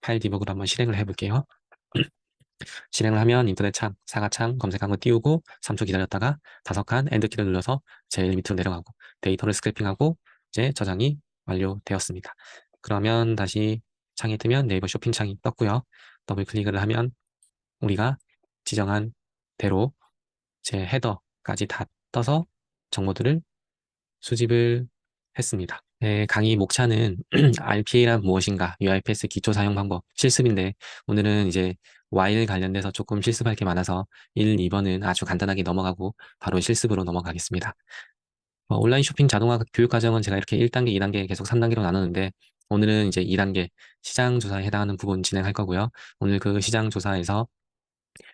파일 디버그를 한번 실행을 해볼게요. 실행을 하면 인터넷 창, 사과창 검색한 거 띄우고 3초 기다렸다가 5칸 엔드키를 눌러서 제일 밑으로 내려가고 데이터를 스크래핑하고 이제 저장이 완료되었습니다. 그러면 다시 창이 뜨면 네이버 쇼핑 창이 떴고요. 더블 클릭을 하면 우리가 지정한 대로 제 헤더까지 다 떠서 정보들을 수집을 했습니다. 네, 강의 목차는 RPA란 무엇인가, UiPath 기초 사용 방법, 실습인데 오늘은 이제 while 관련돼서 조금 실습할 게 많아서 1, 2번은 아주 간단하게 넘어가고 바로 실습으로 넘어가겠습니다. 온라인 쇼핑 자동화 교육 과정은 제가 이렇게 1단계, 2단계 계속 3단계로 나누는데 오늘은 이제 2단계 시장 조사에 해당하는 부분 진행할 거고요. 오늘 그 시장 조사에서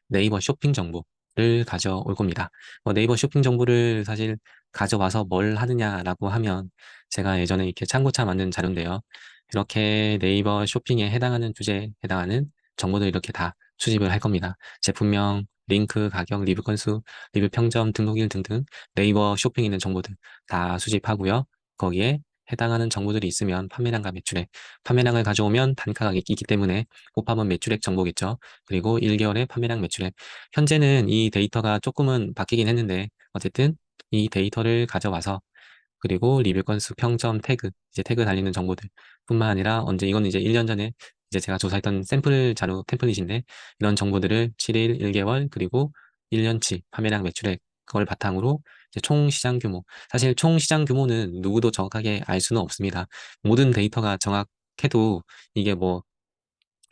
네이버 쇼핑 정보를 가져올 겁니다. 네이버 쇼핑 정보를 사실 가져와서 뭘 하느냐라고 하면 제가 예전에 이렇게 참고차 만든 자료인데요. 이렇게 네이버 쇼핑에 해당하는 주제에 해당하는 정보들 이렇게 다 수집을 할 겁니다. 제품명, 링크, 가격, 리뷰 건수, 리뷰 평점, 등록일 등등 네이버 쇼핑에 있는 정보들 다 수집하고요. 거기에 해당하는 정보들이 있으면 판매량과 매출액, 판매량을 가져오면 단가가 있기 때문에 곱하면 매출액 정보겠죠. 그리고 1개월의 판매량 매출액. 현재는 이 데이터가 조금은 바뀌긴 했는데 어쨌든 이 데이터를 가져와서 그리고 리뷰 건수, 평점, 태그, 이제 태그 달리는 정보들 뿐만 아니라 언제 이건 이제 1년 전에 이제 제가 조사했던 샘플 자료 템플릿인데 이런 정보들을 7일, 1개월 그리고 1년치 판매량 매출액 그걸 바탕으로 이제 총 시장 규모. 사실 총 시장 규모는 누구도 정확하게 알 수는 없습니다. 모든 데이터가 정확해도 이게 뭐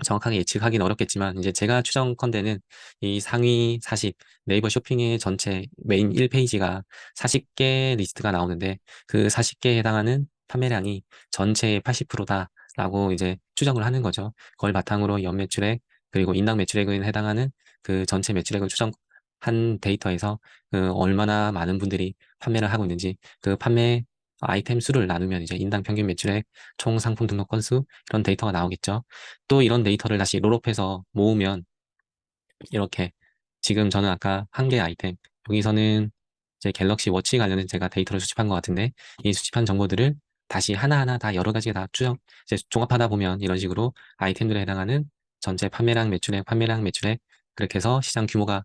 정확하게 예측하기는 어렵겠지만 이제 제가 추정컨대는 이 상위 40 네이버 쇼핑의 전체 메인 1페이지가 40개 리스트가 나오는데 그 40개에 해당하는 판매량이 전체의 80%다라고 이제 추정을 하는 거죠. 그걸 바탕으로 연매출액 그리고 인당 매출액에 해당하는 그 전체 매출액을 추정한 데이터에서 그 얼마나 많은 분들이 판매를 하고 있는지 그 판매 아이템 수를 나누면 이제 인당 평균 매출액, 총 상품 등록 건수 이런 데이터가 나오겠죠. 또 이런 데이터를 다시 롤업해서 모으면 이렇게 지금 저는 아까 한 개 아이템 여기서는 이제 갤럭시 워치 관련된 제가 데이터를 수집한 것 같은데 이 수집한 정보들을 다시 하나하나 다 여러 가지가 다 이제 종합하다 보면 이런 식으로 아이템들에 해당하는 전체 판매량 매출액, 판매량 매출액 그렇게 해서 시장 규모가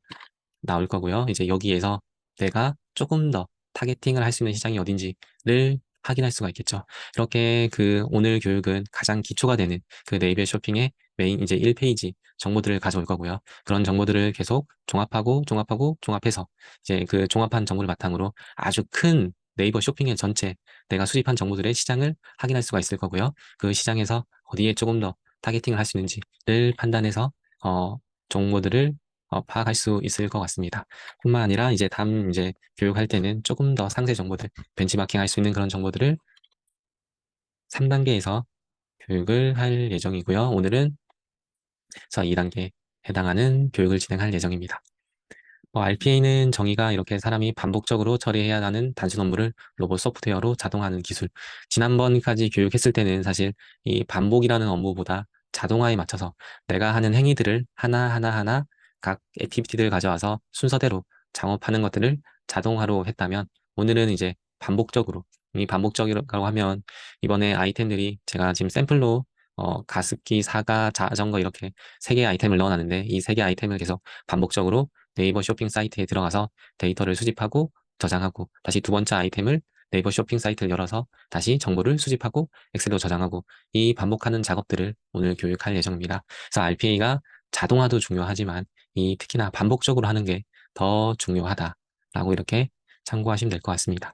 나올 거고요. 이제 여기에서 내가 조금 더 타겟팅을 할 수 있는 시장이 어딘지를 확인할 수가 있겠죠. 이렇게 그 오늘 교육은 가장 기초가 되는 그 네이버 쇼핑의 메인 이제 1페이지 정보들을 가져올 거고요. 그런 정보들을 계속 종합해서 이제 그 종합한 정보를 바탕으로 아주 큰 네이버 쇼핑의 전체 내가 수집한 정보들의 시장을 확인할 수가 있을 거고요. 그 시장에서 어디에 조금 더 타겟팅을 할 수 있는지를 판단해서 정보들을 파악할 수 있을 것 같습니다. 뿐만 아니라 이제 다음 이제 교육할 때는 조금 더 상세 정보들, 벤치마킹 할 수 있는 그런 정보들을 3단계에서 교육을 할 예정이고요. 오늘은 2단계에 해당하는 교육을 진행할 예정입니다. RPA는 정의가 이렇게 사람이 반복적으로 처리해야 하는 단순 업무를 로봇 소프트웨어로 자동화하는 기술. 지난번까지 교육했을 때는 사실 이 반복이라는 업무보다 자동화에 맞춰서 내가 하는 행위들을 하나하나 각 액티비티들을 가져와서 순서대로 작업하는 것들을 자동화로 했다면 오늘은 이제 반복적으로 이 반복적이라고 하면 이번에 아이템들이 제가 지금 샘플로 가습기, 사과, 자전거 이렇게 3개 아이템을 넣어놨는데 이 3개 아이템을 계속 반복적으로 네이버 쇼핑 사이트에 들어가서 데이터를 수집하고 저장하고 다시 두 번째 아이템을 네이버 쇼핑 사이트를 열어서 다시 정보를 수집하고 엑셀로 저장하고 이 반복하는 작업들을 오늘 교육할 예정입니다. 그래서 RPA가 자동화도 중요하지만 이 특히나 반복적으로 하는 게 더 중요하다라고 이렇게 참고하시면 될 것 같습니다.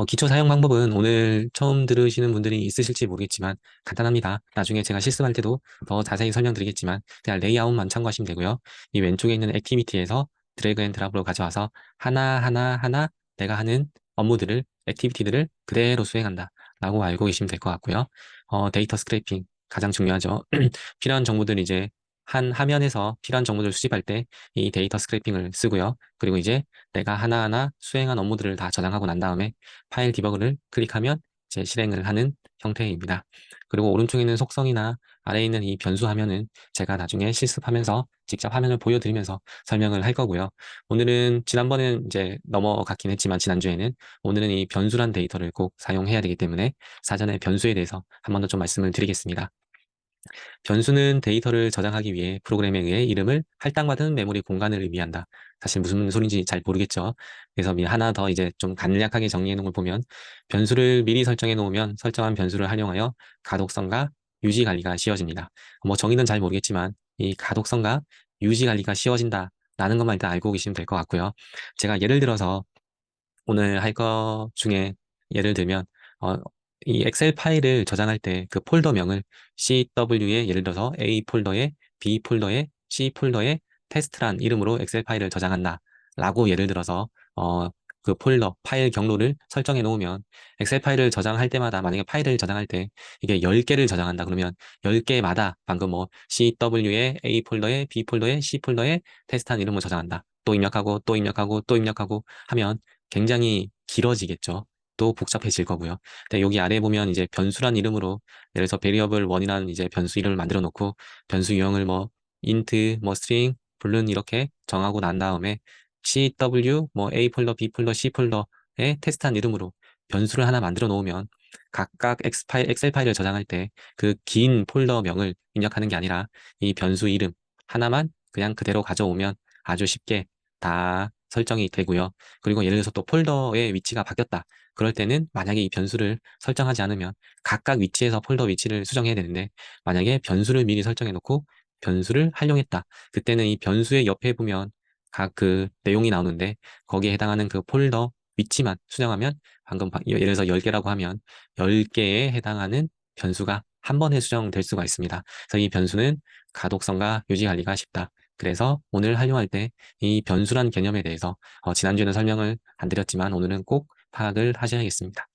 기초 사용 방법은 오늘 처음 들으시는 분들이 있으실지 모르겠지만 간단합니다. 나중에 제가 실습할 때도 더 자세히 설명드리겠지만 그냥 레이아웃만 참고하시면 되고요. 이 왼쪽에 있는 액티비티에서 드래그 앤 드랍으로 가져와서 하나 내가 하는 업무들을 액티비티들을 그대로 수행한다 라고 알고 계시면 될 것 같고요. 데이터 스크래핑 가장 중요하죠. 필요한 정보들 이제 한 화면에서 필요한 정보들을 수집할 때 이 데이터 스크래핑을 쓰고요. 그리고 이제 내가 하나하나 수행한 업무들을 다 저장하고 난 다음에 파일 디버그를 클릭하면 이제 실행을 하는 형태입니다. 그리고 오른쪽에 있는 속성이나 아래에 있는 이 변수 화면은 제가 나중에 실습하면서 직접 화면을 보여드리면서 설명을 할 거고요. 오늘은 지난번에는 이제 넘어갔긴 했지만 지난주에는 오늘은 이 변수란 데이터를 꼭 사용해야 되기 때문에 사전에 변수에 대해서 한 번 더 좀 말씀을 드리겠습니다. 변수는 데이터를 저장하기 위해 프로그램에 의해 이름을 할당받은 메모리 공간을 의미한다. 사실 무슨 소리인지 잘 모르겠죠. 그래서 하나 더 이제 좀 간략하게 정리해 놓은 걸 보면 변수를 미리 설정해 놓으면 설정한 변수를 활용하여 가독성과 유지 관리가 쉬워집니다. 뭐 정의는 잘 모르겠지만 이 가독성과 유지 관리가 쉬워진다라는 것만 일단 알고 계시면 될 것 같고요. 제가 예를 들어서 오늘 할 것 중에 예를 들면 어, 이 엑셀 파일을 저장할 때 그 폴더명을 CW에 예를 들어서 A 폴더에 B 폴더에 C 폴더에 테스트란 이름으로 엑셀 파일을 저장한다 라고 예를 들어서 그 폴더 파일 경로를 설정해 놓으면 엑셀 파일을 저장할 때마다 만약에 파일을 저장할 때 이게 10개를 저장한다 그러면 10개마다 방금 뭐 CW에 A 폴더에 B 폴더에 C 폴더에 테스트한 이름을 저장한다 또 입력하고 또 입력하고 또 입력하고 하면 굉장히 길어지겠죠. 또 복잡해질 거고요. 근데 여기 아래 보면 이제 변수란 이름으로 예를 들어서 베리어블 1이라는 이제 변수 이름을 만들어 놓고 변수 유형을 뭐 int, 뭐 string, boolean 이렇게 정하고 난 다음에 CW, 뭐 A 폴더, B 폴더, C 폴더에 테스트한 이름으로 변수를 하나 만들어 놓으면 각각 엑셀 파일을 저장할 때 그 긴 폴더명을 입력하는 게 아니라 이 변수 이름 하나만 그냥 그대로 가져오면 아주 쉽게 다 설정이 되고요. 그리고 예를 들어서 또 폴더의 위치가 바뀌었다. 그럴 때는 만약에 이 변수를 설정하지 않으면 각각 위치에서 폴더 위치를 수정해야 되는데 만약에 변수를 미리 설정해 놓고 변수를 활용했다. 그때는 이 변수의 옆에 보면 각 그 내용이 나오는데 거기에 해당하는 그 폴더 위치만 수정하면 방금 예를 들어서 10개라고 하면 10개에 해당하는 변수가 한 번에 수정될 수가 있습니다. 그래서 이 변수는 가독성과 유지 관리가 쉽다. 그래서 오늘 활용할 때 이 변수란 개념에 대해서 지난주에는 설명을 안 드렸지만 오늘은 꼭 파악을 하셔야겠습니다.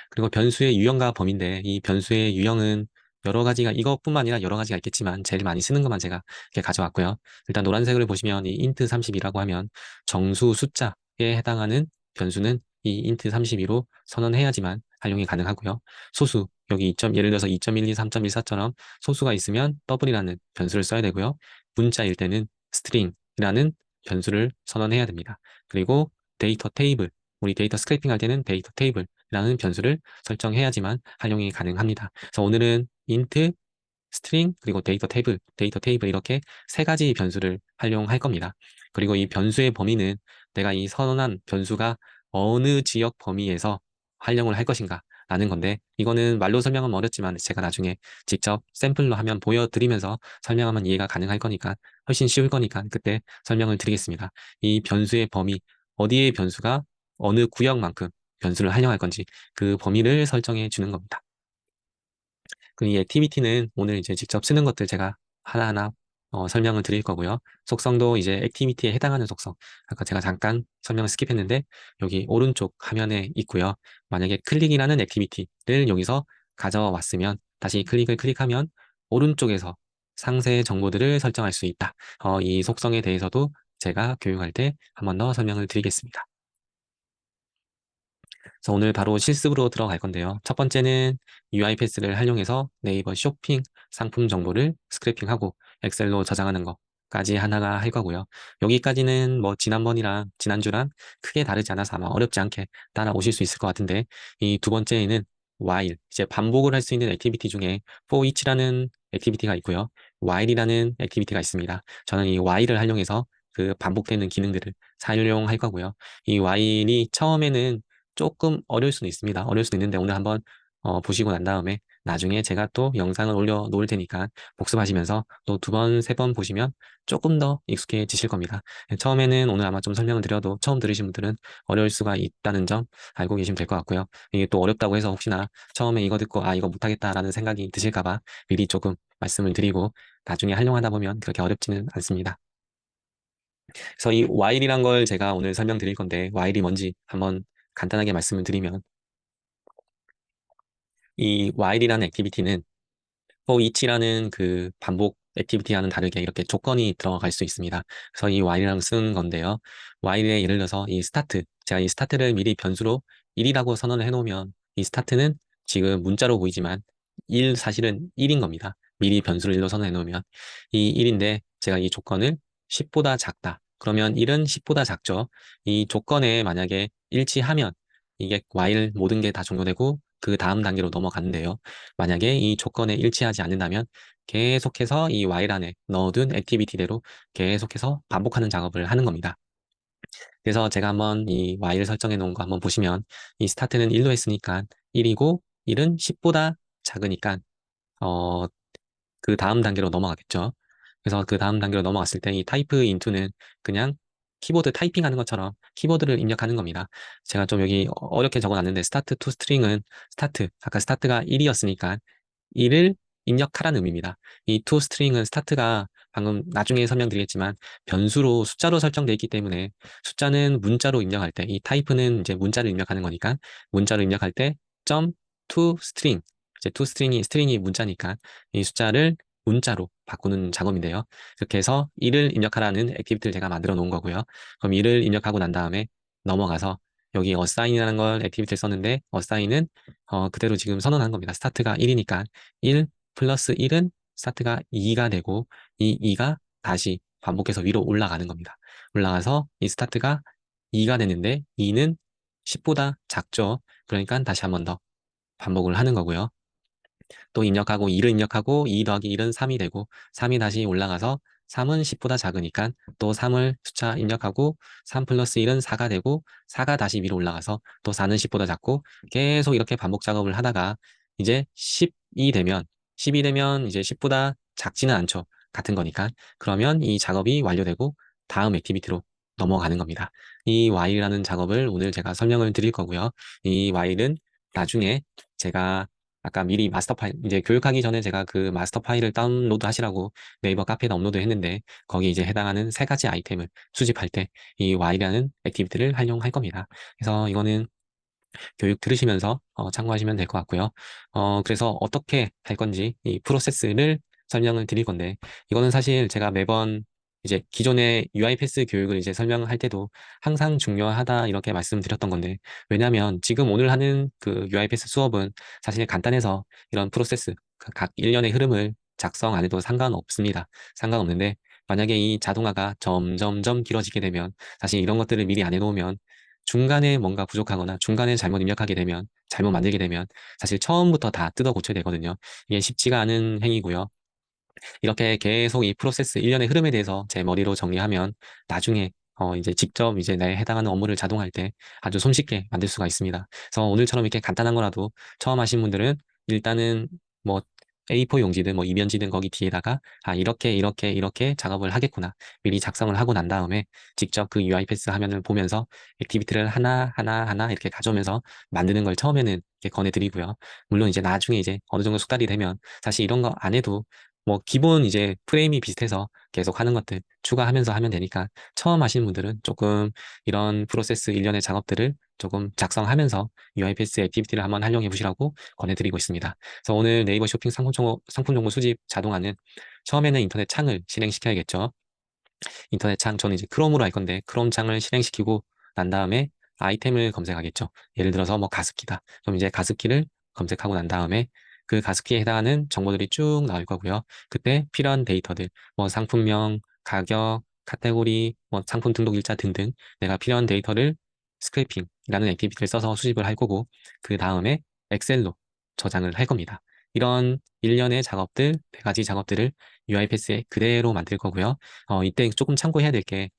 그리고 변수의 유형과 범위인데 이 변수의 유형은 여러 가지가 이것뿐만 아니라 여러 가지가 있겠지만 제일 많이 쓰는 것만 제가 이렇게 가져왔고요. 일단 노란색을 보시면 이 int 32라고 하면 정수 숫자에 해당하는 변수는 이 int 32로 선언해야지만 활용이 가능하고요. 소수 여기 2점 예를 들어서 2.12, 3.14처럼 소수가 있으면 더블이라는 변수를 써야 되고요. 문자일 때는 string이라는 변수를 선언해야 됩니다. 그리고 데이터 테이블 우리 데이터 스크래핑 할 때는 데이터 테이블이라는 변수를 설정해야지만 활용이 가능합니다. 그래서 오늘은 int, string, 그리고 데이터 테이블 이렇게 세 가지 변수를 활용할 겁니다. 그리고 이 변수의 범위는 내가 이 선언한 변수가 어느 지역 범위에서 활용을 할 것인가 라는 건데 이거는 말로 설명은 어렵지만 제가 나중에 직접 샘플로 하면 보여드리면서 설명하면 이해가 가능할 거니까 훨씬 쉬울 거니까 그때 설명을 드리겠습니다. 이 변수의 범위, 어디에 변수가 어느 구역만큼 변수를 활용할 건지 그 범위를 설정해 주는 겁니다. 그 이 액티비티는 오늘 이제 직접 쓰는 것들 제가 하나하나 설명을 드릴 거고요. 속성도 이제 액티비티에 해당하는 속성. 아까 제가 잠깐 설명을 스킵했는데 여기 오른쪽 화면에 있고요. 만약에 클릭이라는 액티비티를 여기서 가져왔으면 다시 클릭을 클릭하면 오른쪽에서 상세 정보들을 설정할 수 있다. 이 속성에 대해서도 제가 교육할 때 한 번 더 설명을 드리겠습니다. 그래서 오늘 바로 실습으로 들어갈 건데요. 첫 번째는 UiPath를 활용해서 네이버 쇼핑 상품 정보를 스크래핑하고 엑셀로 저장하는 것까지 하나가 할 거고요. 여기까지는 뭐 지난번이랑 지난주랑 크게 다르지 않아서 아마 어렵지 않게 따라오실 수 있을 것 같은데 이 두 번째에는 while, 이제 반복을 할 수 있는 액티비티 중에 for each라는 액티비티가 있고요. while이라는 액티비티가 있습니다. 저는 이 while을 활용해서 그 반복되는 기능들을 사용할 거고요. 이 while이 처음에는 조금 어려울 수는 있습니다. 어려울 수도 있는데 오늘 한번 보시고 난 다음에 나중에 제가 또 영상을 올려 놓을 테니까 복습하시면서 또 두 번, 세 번 보시면 조금 더 익숙해지실 겁니다. 처음에는 오늘 아마 좀 설명을 드려도 처음 들으신 분들은 어려울 수가 있다는 점 알고 계시면 될 것 같고요. 이게 또 어렵다고 해서 혹시나 처음에 이거 듣고 아, 이거 못하겠다라는 생각이 드실까 봐 미리 조금 말씀을 드리고 나중에 활용하다 보면 그렇게 어렵지는 않습니다. 그래서 이 while이란 걸 제가 오늘 설명드릴 건데 while이 뭔지 한번 간단하게 말씀을 드리면 이 while이라는 액티비티는 for each라는 그 반복 액티비티와는 다르게 이렇게 조건이 들어갈 수 있습니다. 그래서 이 while이랑 쓴 건데요. while에 예를 들어서 이 start, 제가 이 start를 미리 변수로 1이라고 선언을 해놓으면 이 start는 지금 문자로 보이지만 1 사실은 1인 겁니다. 미리 변수를 1로 선언해 놓으면 이 1인데 제가 이 조건을 10보다 작다. 그러면 1은 10보다 작죠. 이 조건에 만약에 일치하면 이게 while 모든 게 다 종료되고 그 다음 단계로 넘어가는데요. 만약에 이 조건에 일치하지 않는다면 계속해서 이 while 안에 넣어둔 액티비티대로 계속해서 반복하는 작업을 하는 겁니다. 그래서 제가 한번 이 while 설정해 놓은 거 한번 보시면 이 스타트는 1로 했으니까 1이고 1은 10보다 작으니까 어, 그 다음 단계로 넘어가겠죠. 그래서 그 다음 단계로 넘어갔을 때 이 타이프 인투는 그냥 키보드 타이핑 하는 것처럼 키보드를 입력하는 겁니다. 제가 좀 여기 어렵게 적어놨는데 스타트 투 스트링은 스타트, 아까 스타트가 1이었으니까 1을 입력하라는 의미입니다. 이 to string은 스타트가 방금 나중에 설명드리겠지만 변수로 숫자로 설정되어 있기 때문에 숫자는 문자로 입력할 때 이 타입은 이제 문자를 입력하는 거니까 문자로 입력할 때 점 to string 이제 to 스트링이 문자니까 이 숫자를 문자로 바꾸는 작업인데요. 이렇게 해서 1을 입력하라는 액티비티를 제가 만들어 놓은 거고요. 그럼 1을 입력하고 난 다음에 넘어가서 여기 assign이라는 걸 액티비티를 썼는데 assign은 그대로 지금 선언한 겁니다. 스타트가 1이니까 1 플러스 1은 스타트가 2가 되고 이 2가 다시 반복해서 위로 올라가는 겁니다. 올라가서 이 스타트가 2가 되는데 2는 10보다 작죠. 그러니까 다시 한번 더 반복을 하는 거고요. 또 입력하고 2를 입력하고 2 더하기 1은 3이 되고 3이 다시 올라가서 3은 10보다 작으니까 또 3을 숫자 입력하고 3 플러스 1은 4가 되고 4가 다시 위로 올라가서 또 4는 10보다 작고 계속 이렇게 반복 작업을 하다가 이제 10이 되면 10이 되면 이제 10보다 작지는 않죠. 같은 거니까. 그러면 이 작업이 완료되고 다음 액티비티로 넘어가는 겁니다. 이 while이라는 작업을 오늘 제가 설명을 드릴 거고요. 이 while은 나중에 제가 아까 미리 마스터 파일, 이제 교육하기 전에 제가 그 마스터 파일을 다운로드 하시라고 네이버 카페에다 업로드 했는데, 거기 이제 해당하는 세 가지 아이템을 수집할 때 이 Y라는 액티비티를 활용할 겁니다. 그래서 이거는 교육 들으시면서 참고하시면 될 것 같고요. 그래서 어떻게 할 건지 이 프로세스를 설명을 드릴 건데, 이거는 사실 제가 매번 이제 기존의 UiPath 교육을 이제 설명할 때도 항상 중요하다 이렇게 말씀드렸던 건데, 왜냐하면 지금 오늘 하는 그 UiPath 수업은 사실 간단해서 이런 프로세스, 그각 일련의 흐름을 작성 안 해도 상관없습니다. 상관없는데, 만약에 이 자동화가 점점점 길어지게 되면 사실 이런 것들을 미리 안 해놓으면 중간에 뭔가 부족하거나 중간에 잘못 입력하게 되면, 잘못 만들게 되면 사실 처음부터 다 뜯어 고쳐야 되거든요. 이게 쉽지가 않은 행위고요. 이렇게 계속 이 프로세스 일련의 흐름에 대해서 제 머리로 정리하면 나중에 이제 직접 이제 내 해당하는 업무를 자동할 때 아주 손쉽게 만들 수가 있습니다. 그래서 오늘처럼 이렇게 간단한 거라도 처음 하신 분들은 일단은 뭐 A4 용지든 뭐 이면지든 거기 뒤에다가 이렇게 작업을 하겠구나 미리 작성을 하고 난 다음에 직접 그 UiPath 화면을 보면서 액티비티를 하나 이렇게 가져오면서 만드는 걸 처음에는 이렇게 권해드리고요. 물론 이제 나중에 이제 어느 정도 숙달이 되면 사실 이런 거 안 해도 뭐 기본 이제 프레임이 비슷해서 계속 하는 것들 추가하면서 하면 되니까 처음 하시는 분들은 조금 이런 프로세스 일련의 작업들을 조금 작성하면서 UiPath 액티비티를 한번 활용해 보시라고 권해드리고 있습니다. 그래서 오늘 네이버 쇼핑 상품 정보 수집 자동화는 처음에는 인터넷 창을 실행시켜야겠죠. 인터넷 창, 저는 이제 크롬으로 할 건데 크롬 창을 실행시키고 난 다음에 아이템을 검색하겠죠. 예를 들어서 뭐 가습기다. 그럼 이제 가습기를 검색하고 난 다음에 그 가습기에 해당하는 정보들이 쭉 나올 거고요. 그때 필요한 데이터들, 뭐 상품명, 가격, 카테고리, 뭐 상품 등록 일자 등등 내가 필요한 데이터를 스크래핑이라는 액티비티를 써서 수집을 할 거고 그 다음에 엑셀로 저장을 할 겁니다. 이런 일련의 작업들, 네 가지 작업들을 UiPath에 그대로 만들 거고요. 이때 조금 참고해야 될 게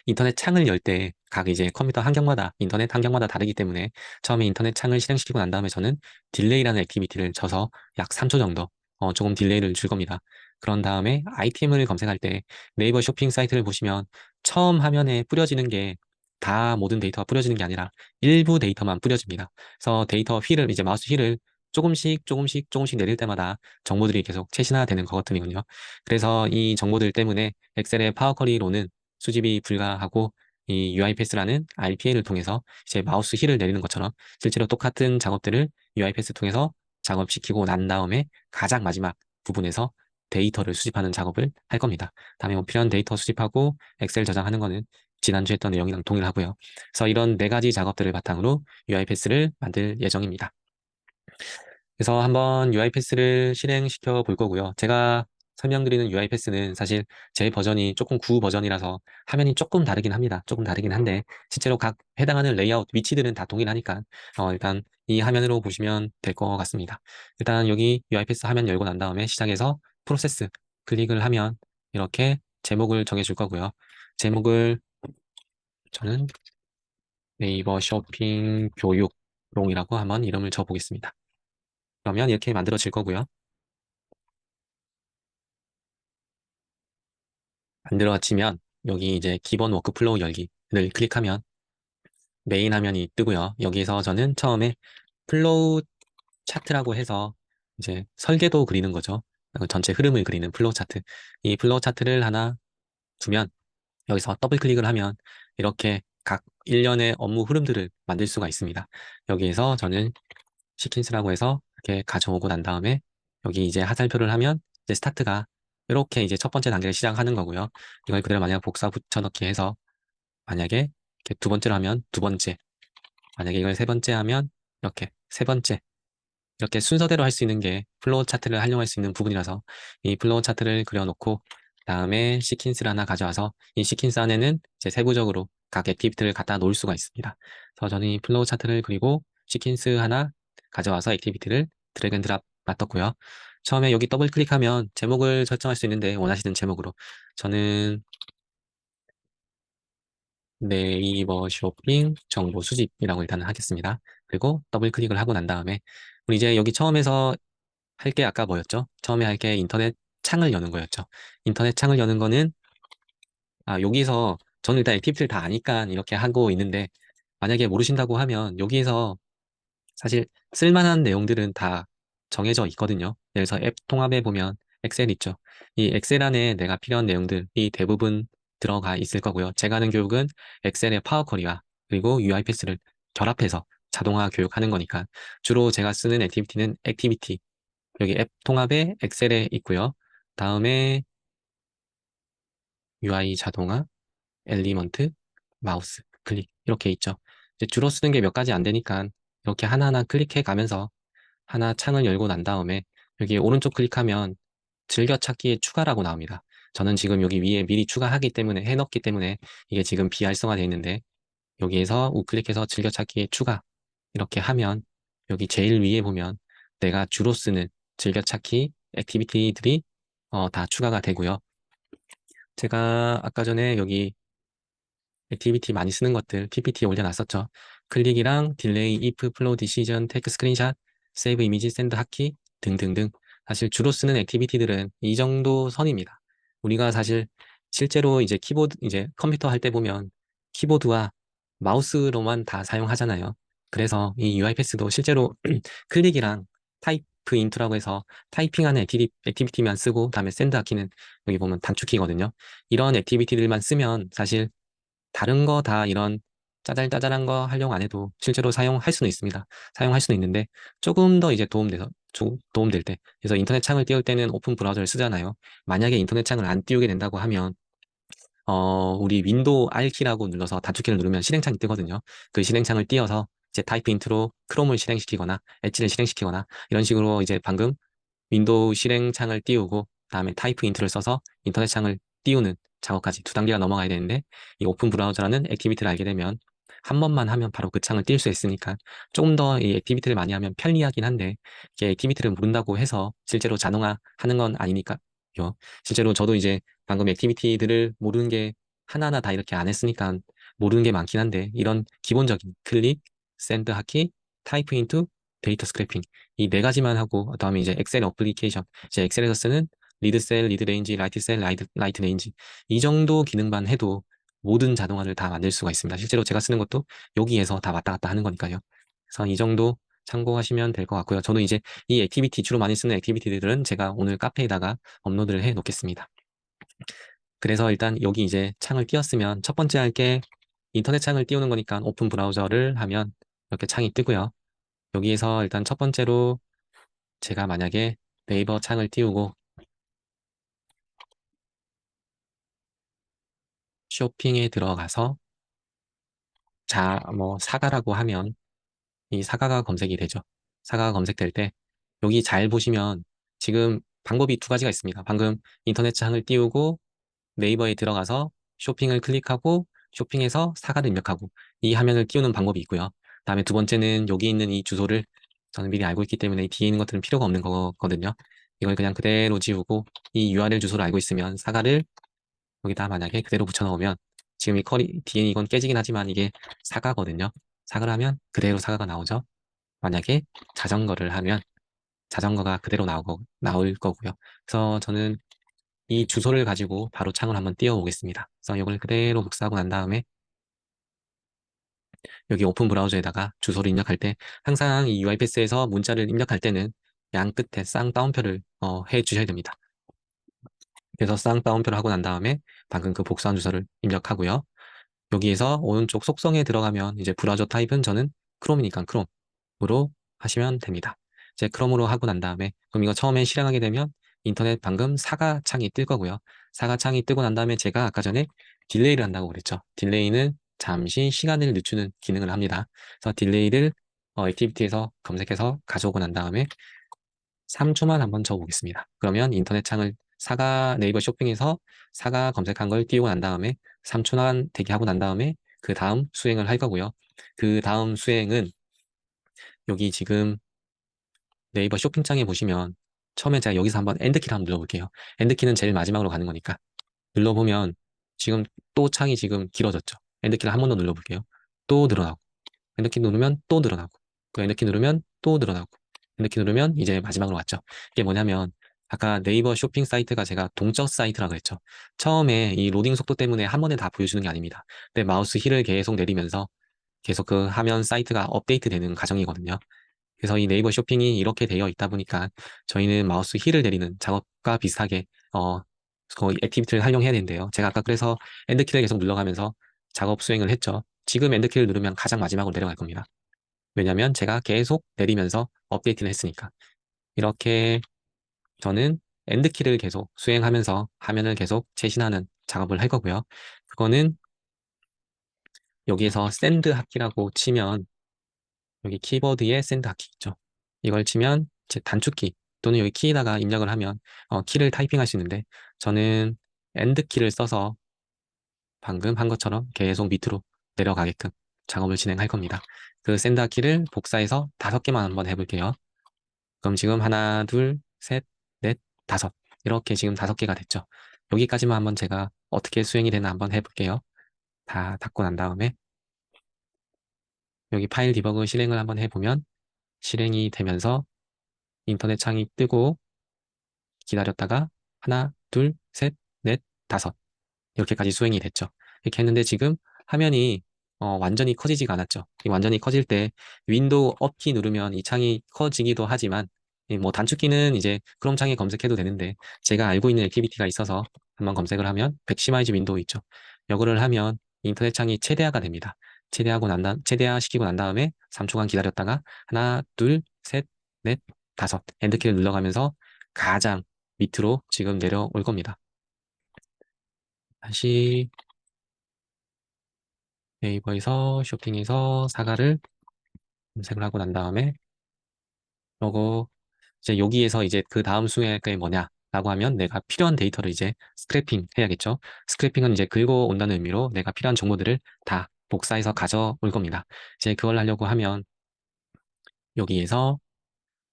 인터넷 창을 열 때 각 이제 컴퓨터 환경마다 인터넷 환경마다 다르기 때문에 처음에 인터넷 창을 실행시키고 난 다음에 저는 딜레이라는 액티비티를 쳐서 약 3초 정도 조금 딜레이를 줄 겁니다. 그런 다음에 아이템을 검색할 때 네이버 쇼핑 사이트를 보시면 처음 화면에 뿌려지는 게 다 모든 데이터가 뿌려지는 게 아니라 일부 데이터만 뿌려집니다. 그래서 데이터 휠을 이제 마우스 휠을 조금씩 내릴 때마다 정보들이 계속 최신화되는 거거든요. 그래서 이 정보들 때문에 엑셀의 파워 쿼리로는 수집이 불가하고 이 UiPath라는 RPA를 통해서 이제 마우스 힐을 내리는 것처럼 실제로 똑같은 작업들을 UiPath 통해서 작업시키고 난 다음에 가장 마지막 부분에서 데이터를 수집하는 작업을 할 겁니다. 다음에 뭐 필요한 데이터 수집하고 엑셀 저장하는 거는 지난주에 했던 내용이랑 동일하고요. 그래서 이런 네 가지 작업들을 바탕으로 UiPath를 만들 예정입니다. 그래서 한번 UiPath를 실행시켜 볼 거고요. 제가 설명드리는 UI 패스는 사실 제 버전이 조금 구 버전이라서 화면이 조금 다르긴 합니다. 조금 다르긴 한데 실제로 각 해당하는 레이아웃 위치들은 다 동일하니까 일단 이 화면으로 보시면 될 것 같습니다. 일단 여기 UI 패스 화면 열고 난 다음에 시작해서 프로세스 클릭을 하면 이렇게 제목을 정해줄 거고요. 제목을 저는 네이버 쇼핑 교육롱이라고 한번 이름을 줘보겠습니다. 그러면 이렇게 만들어질 거고요. 만들어지면 여기 이제 기본 워크플로우 열기를 클릭하면 메인 화면이 뜨고요. 여기서 저는 처음에 플로우 차트라고 해서 이제 설계도 그리는 거죠. 전체 흐름을 그리는 플로우 차트. 이 플로우 차트를 하나 두면 여기서 더블 클릭을 하면 이렇게 각 일련의 업무 흐름들을 만들 수가 있습니다. 여기에서 저는 시킨스라고 해서 이렇게 가져오고 난 다음에 여기 이제 하살표를 하면 이제 스타트가 이렇게 이제 첫 번째 단계를 시작하는 거고요. 이걸 그대로 만약 복사 붙여넣기 해서 만약에 이렇게 두 번째로 하면 두 번째, 만약에 이걸 세 번째 하면 이렇게 세 번째, 이렇게 순서대로 할 수 있는 게 플로우 차트를 활용할 수 있는 부분이라서 이 플로우 차트를 그려놓고 다음에 시퀀스를 하나 가져와서 이 시퀀스 안에는 이제 세부적으로 각 액티비티를 갖다 놓을 수가 있습니다. 그래서 저는 이 플로우 차트를 그리고 시퀀스 하나 가져와서 액티비티를 드래그 앤 드랍 놔뒀고요. 처음에 여기 더블 클릭하면 제목을 설정할 수 있는데 원하시는 제목으로 저는 네이버 쇼핑 정보 수집이라고 일단은 하겠습니다. 그리고 더블 클릭을 하고 난 다음에 우리 이제 여기 처음에서 할 게 아까 뭐였죠? 처음에 할 게 인터넷 창을 여는 거였죠. 인터넷 창을 여는 거는 여기서 저는 일단 액티비티를 다 아니까 이렇게 하고 있는데 만약에 모르신다고 하면 여기에서 사실 쓸만한 내용들은 다 정해져 있거든요. 그래서 앱 통합에 보면 엑셀 있죠. 이 엑셀 안에 내가 필요한 내용들이 대부분 들어가 있을 거고요. 제가 하는 교육은 엑셀의 파워 쿼리와 그리고 UiPath를 결합해서 자동화 교육하는 거니까 주로 제가 쓰는 액티비티는 액티비티 여기 앱 통합에 엑셀에 있고요. 다음에 UI 자동화, 엘리먼트, 마우스, 클릭 이렇게 있죠. 이제 주로 쓰는 게 몇 가지 안 되니까 이렇게 하나하나 클릭해 가면서 하나 창을 열고 난 다음에 여기 오른쪽 클릭하면 즐겨찾기에 추가라고 나옵니다. 저는 지금 여기 위에 미리 추가하기 때문에 해놓기 때문에 이게 지금 비활성화되어 있는데 여기에서 우클릭해서 즐겨찾기에 추가 이렇게 하면 여기 제일 위에 보면 내가 주로 쓰는 즐겨찾기 액티비티들이 다 추가가 되고요. 제가 아까 전에 여기 액티비티 많이 쓰는 것들 PPT에 올려놨었죠. 클릭이랑 딜레이, if, 플로우 디시전, 테크 스크린샷, 세이브 이미지, 샌드 하키 등등등 사실 주로 쓰는 액티비티들은 이 정도 선입니다. 우리가 사실 실제로 이제 키보드 이제 컴퓨터 할 때 보면 키보드와 마우스로만 다 사용하잖아요. 그래서 이 UiPath도 실제로 클릭이랑 타이프 인투라고 해서 타이핑하는 액티비티만 쓰고 다음에 샌드 하키는 여기 보면 단축키거든요. 이런 액티비티들만 쓰면 사실 다른 거 다 이런 짜잘짜잘한 거 활용 안 해도 실제로 사용할 수는 있습니다. 사용할 수는 있는데 조금 더 이제 도움될 때. 그래서 인터넷 창을 띄울 때는 오픈 브라우저를 쓰잖아요. 만약에 인터넷 창을 안 띄우게 된다고 하면 우리 윈도우 R키라고 눌러서 단축키를 누르면 실행창이 뜨거든요. 그 실행창을 띄워서 이제 타이프 인트로 크롬을 실행시키거나 엣지를 실행시키거나 이런 식으로 이제 방금 윈도우 실행창을 띄우고 다음에 타이프 인트를 써서 인터넷 창을 띄우는 작업까지 두 단계가 넘어가야 되는데 이 오픈 브라우저라는 액티비티를 알게 되면 한 번만 하면 바로 그 창을 띄울 수 있으니까 조금 더 이 액티비티를 많이 하면 편리하긴 한데 이게 액티비티를 모른다고 해서 실제로 자동화 하는 건 아니니까요. 실제로 저도 이제 방금 액티비티들을 모르는 게 하나하나 다 이렇게 안 했으니까 모르는 게 많긴 한데 이런 기본적인 클릭, 샌드 하키, 타이프 인투, 데이터 스크래핑 이 네 가지만 하고 그다음에 이제 엑셀 어플리케이션 이제 엑셀에서 쓰는 리드 셀, 리드 레인지, 라이트 셀, 라이트 레인지 이 정도 기능만 해도 모든 자동화를 다 만들 수가 있습니다. 실제로 제가 쓰는 것도 여기에서 다 왔다 갔다 하는 거니까요. 그래서 이 정도 참고하시면 될 것 같고요. 저는 이제 이 액티비티 주로 많이 쓰는 액티비티들은 제가 오늘 카페에다가 업로드를 해 놓겠습니다. 그래서 일단 여기 이제 창을 띄웠으면 첫 번째 할 게 인터넷 창을 띄우는 거니까 오픈 브라우저를 하면 이렇게 창이 뜨고요. 여기에서 일단 첫 번째로 제가 만약에 네이버 창을 띄우고 쇼핑에 들어가서 사과라고 하면 이 사과가 검색이 되죠. 사과가 검색될 때 여기 잘 보시면 지금 방법이 두 가지가 있습니다. 방금 인터넷 창을 띄우고 네이버에 들어가서 쇼핑을 클릭하고 쇼핑에서 사과를 입력하고 이 화면을 띄우는 방법이 있고요. 다음에 두 번째는 여기 있는 이 주소를 저는 미리 알고 있기 때문에 뒤에 있는 것들은 필요가 없는 거거든요. 이걸 그냥 그대로 지우고 이 URL 주소를 알고 있으면 사과를 여기다 만약에 그대로 붙여넣으면 지금 이 뒤에 이건 깨지긴 하지만 이게 사과거든요. 사과를 하면 그대로 사과가 나오죠. 만약에 자전거를 하면 자전거가 그대로 나올 거고요. 그래서 저는 이 주소를 가지고 바로 창을 한번 띄워보겠습니다. 그래서 이걸 그대로 복사하고 난 다음에 여기 오픈 브라우저에다가 주소를 입력할 때 항상 이 UiPath에서 문자를 입력할 때는 양 끝에 쌍따옴표를 해 주셔야 됩니다. 그래서 쌍따옴표를 하고 난 다음에 방금 그 복사한 주소를 입력하고요. 여기에서 오른쪽 속성에 들어가면 이제 브라우저 타입은 저는 크롬이니까 크롬으로 하시면 됩니다. 이제 크롬으로 하고 난 다음에 그럼 이거 처음에 실행하게 되면 인터넷 방금 사과 창이 뜰 거고요. 사과 창이 뜨고 난 다음에 제가 아까 전에 딜레이를 한다고 그랬죠. 딜레이는 잠시 시간을 늦추는 기능을 합니다. 그래서 딜레이를 액티비티에서 검색해서 가져오고 난 다음에 3초만 한번 적어보겠습니다. 그러면 인터넷 창을 사과 네이버 쇼핑에서 사과 검색한 걸 띄우고 난 다음에 3초간 대기하고 난 다음에 그 다음 수행을 할 거고요. 그 다음 수행은 여기 지금 네이버 쇼핑창에 보시면 처음에 제가 여기서 한번 엔드키를 한번 눌러볼게요. 엔드키는 제일 마지막으로 가는 거니까 눌러보면 지금 또 창이 지금 길어졌죠. 엔드키를 한 번 더 눌러볼게요. 또 늘어나고 엔더키 누르면 또 늘어나고 또 엔더키 누르면 또 늘어나고 엔더키 누르면 이제 마지막으로 왔죠. 이게 뭐냐면 아까 네이버 쇼핑 사이트가 제가 동적 사이트라고 그랬죠. 처음에 이 로딩 속도 때문에 한 번에 다 보여주는 게 아닙니다. 내 마우스 힐을 계속 내리면서 계속 그 화면 사이트가 업데이트 되는 과정이거든요. 그래서 이 네이버 쇼핑이 이렇게 되어 있다 보니까 저희는 마우스 힐을 내리는 작업과 비슷하게 그 액티비티를 활용해야 되는데요. 제가 아까 그래서 엔드키를 계속 눌러가면서 작업 수행을 했죠. 지금 엔드키를 누르면 가장 마지막으로 내려갈 겁니다. 왜냐면 제가 계속 내리면서 업데이트를 했으니까. 이렇게 저는 엔드키를 계속 수행하면서 화면을 계속 재신하는 작업을 할 거고요. 그거는 여기에서 샌드 하키라고 치면 여기 키보드에 샌드 하키 있죠. 이걸 치면 제 단축키 또는 여기 키에다가 입력을 하면 키를 타이핑할 수 있는데 저는 엔드키를 써서 방금 한 것처럼 계속 밑으로 내려가게끔 작업을 진행할 겁니다. 그 샌드 하키를 복사해서 5개만 한번 해볼게요. 그럼 지금 하나, 둘, 셋, 넷, 다섯. 이렇게 지금 5개가 됐죠. 여기까지만 한번 제가 어떻게 수행이 되나 한번 해볼게요. 다 닫고 난 다음에 여기 파일 디버그 실행을 한번 해보면 실행이 되면서 인터넷 창이 뜨고 기다렸다가 하나, 둘, 셋, 넷, 다섯. 이렇게까지 수행이 됐죠. 이렇게 했는데 지금 화면이 완전히 커지지가 않았죠. 이 완전히 커질 때 윈도우 업 키 누르면 이 창이 커지기도 하지만 이뭐 단축키는 이제 크롬 창에 검색해도 되는데 제가 알고 있는 액티비티가 있어서 한번 검색을 하면 백시마이즈 윈도우 있죠. 이거를 하면 인터넷 창이 최대화가 됩니다. 최대화 시키고 난 다음에 3초간 기다렸다가 하나, 둘, 셋, 넷, 다섯 엔드키를 눌러가면서 가장 밑으로 지금 내려올 겁니다. 다시 네이버에서 쇼핑에서 사과를 검색을 하고 난 다음에 요거 이제 여기에서 이제 그 다음 수행할 게 뭐냐라고 하면 내가 필요한 데이터를 이제 스크래핑 해야겠죠. 스크래핑은 이제 긁어온다는 의미로 내가 필요한 정보들을 다 복사해서 가져올 겁니다. 이제 그걸 하려고 하면 여기에서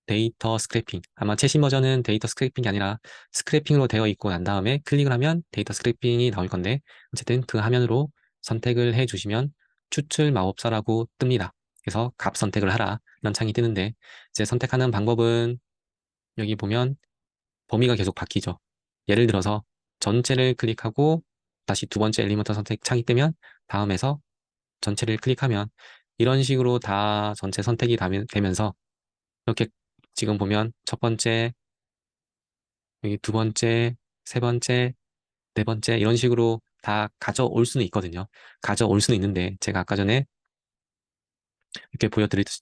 데이터 스크래핑 아마 최신 버전은 데이터 스크래핑이 아니라 스크래핑으로 되어 있고 난 다음에 클릭을 하면 데이터 스크래핑이 나올 건데 어쨌든 그 화면으로 선택을 해 주시면 추출 마법사라고 뜹니다. 그래서 값 선택을 하라 이런 창이 뜨는데 이제 선택하는 방법은 여기 보면 범위가 계속 바뀌죠. 예를 들어서 전체를 클릭하고 다시 두 번째 엘리먼트 선택 창이 뜨면 다음에서 전체를 클릭하면 이런 식으로 다 전체 선택이 되면서 이렇게 지금 보면 첫 번째, 여기 두 번째, 세 번째, 네 번째 이런 식으로 다 가져올 수는 있거든요. 가져올 수는 있는데 제가 아까 전에 이렇게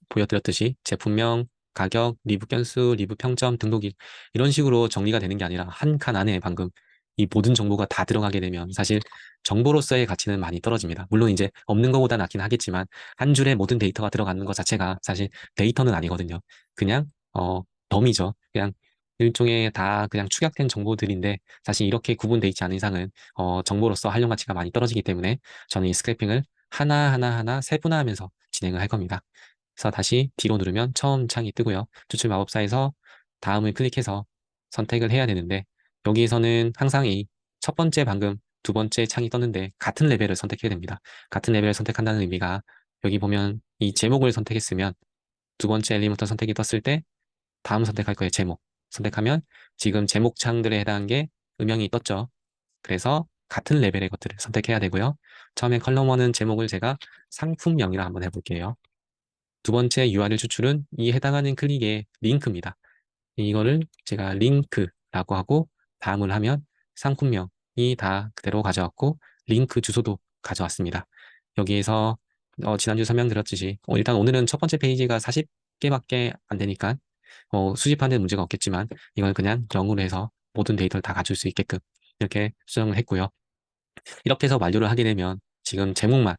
보여드렸듯이 제품명, 가격, 리뷰 건수, 리뷰 평점, 등록일 이런 식으로 정리가 되는 게 아니라 한 칸 안에 방금 이 모든 정보가 다 들어가게 되면 사실 정보로서의 가치는 많이 떨어집니다. 물론 이제 없는 것보다 낫긴 하겠지만 한 줄에 모든 데이터가 들어가는 것 자체가 사실 데이터는 아니거든요. 그냥 더미죠. 그냥 일종의 다 그냥 축약된 정보들인데 사실 이렇게 구분돼 있지 않은 이상은 정보로서 활용 가치가 많이 떨어지기 때문에 저는 이 스크래핑을 하나하나 세분화하면서 진행을 할 겁니다. 그래서 다시 D로 누르면 처음 창이 뜨고요. 추출 마법사에서 다음을 클릭해서 선택을 해야 되는데 여기에서는 항상 이 첫 번째 방금 두 번째 창이 떴는데 같은 레벨을 선택해야 됩니다. 같은 레벨을 선택한다는 의미가 여기 보면 이 제목을 선택했으면 두 번째 엘리먼트 선택이 떴을 때 다음 선택할 거예요. 제목. 선택하면 지금 제목 창들에 해당한 게 음영이 떴죠. 그래서 같은 레벨의 것들을 선택해야 되고요. 처음에 컬럼 1은 제목을 제가 상품명이라 한번 해볼게요. 두 번째 URL 추출은 이 해당하는 클릭의 링크입니다. 이거를 제가 링크라고 하고 다음을 하면 상품명이 다 그대로 가져왔고 링크 주소도 가져왔습니다. 여기에서 지난주 설명드렸듯이 일단 오늘은 첫 번째 페이지가 40개밖에 안 되니까 수집하는 데 문제가 없겠지만 이걸 그냥 0으로 해서 모든 데이터를 다 가질 수 있게끔 이렇게 수정을 했고요. 이렇게 해서 완료를 하게 되면 지금 제목과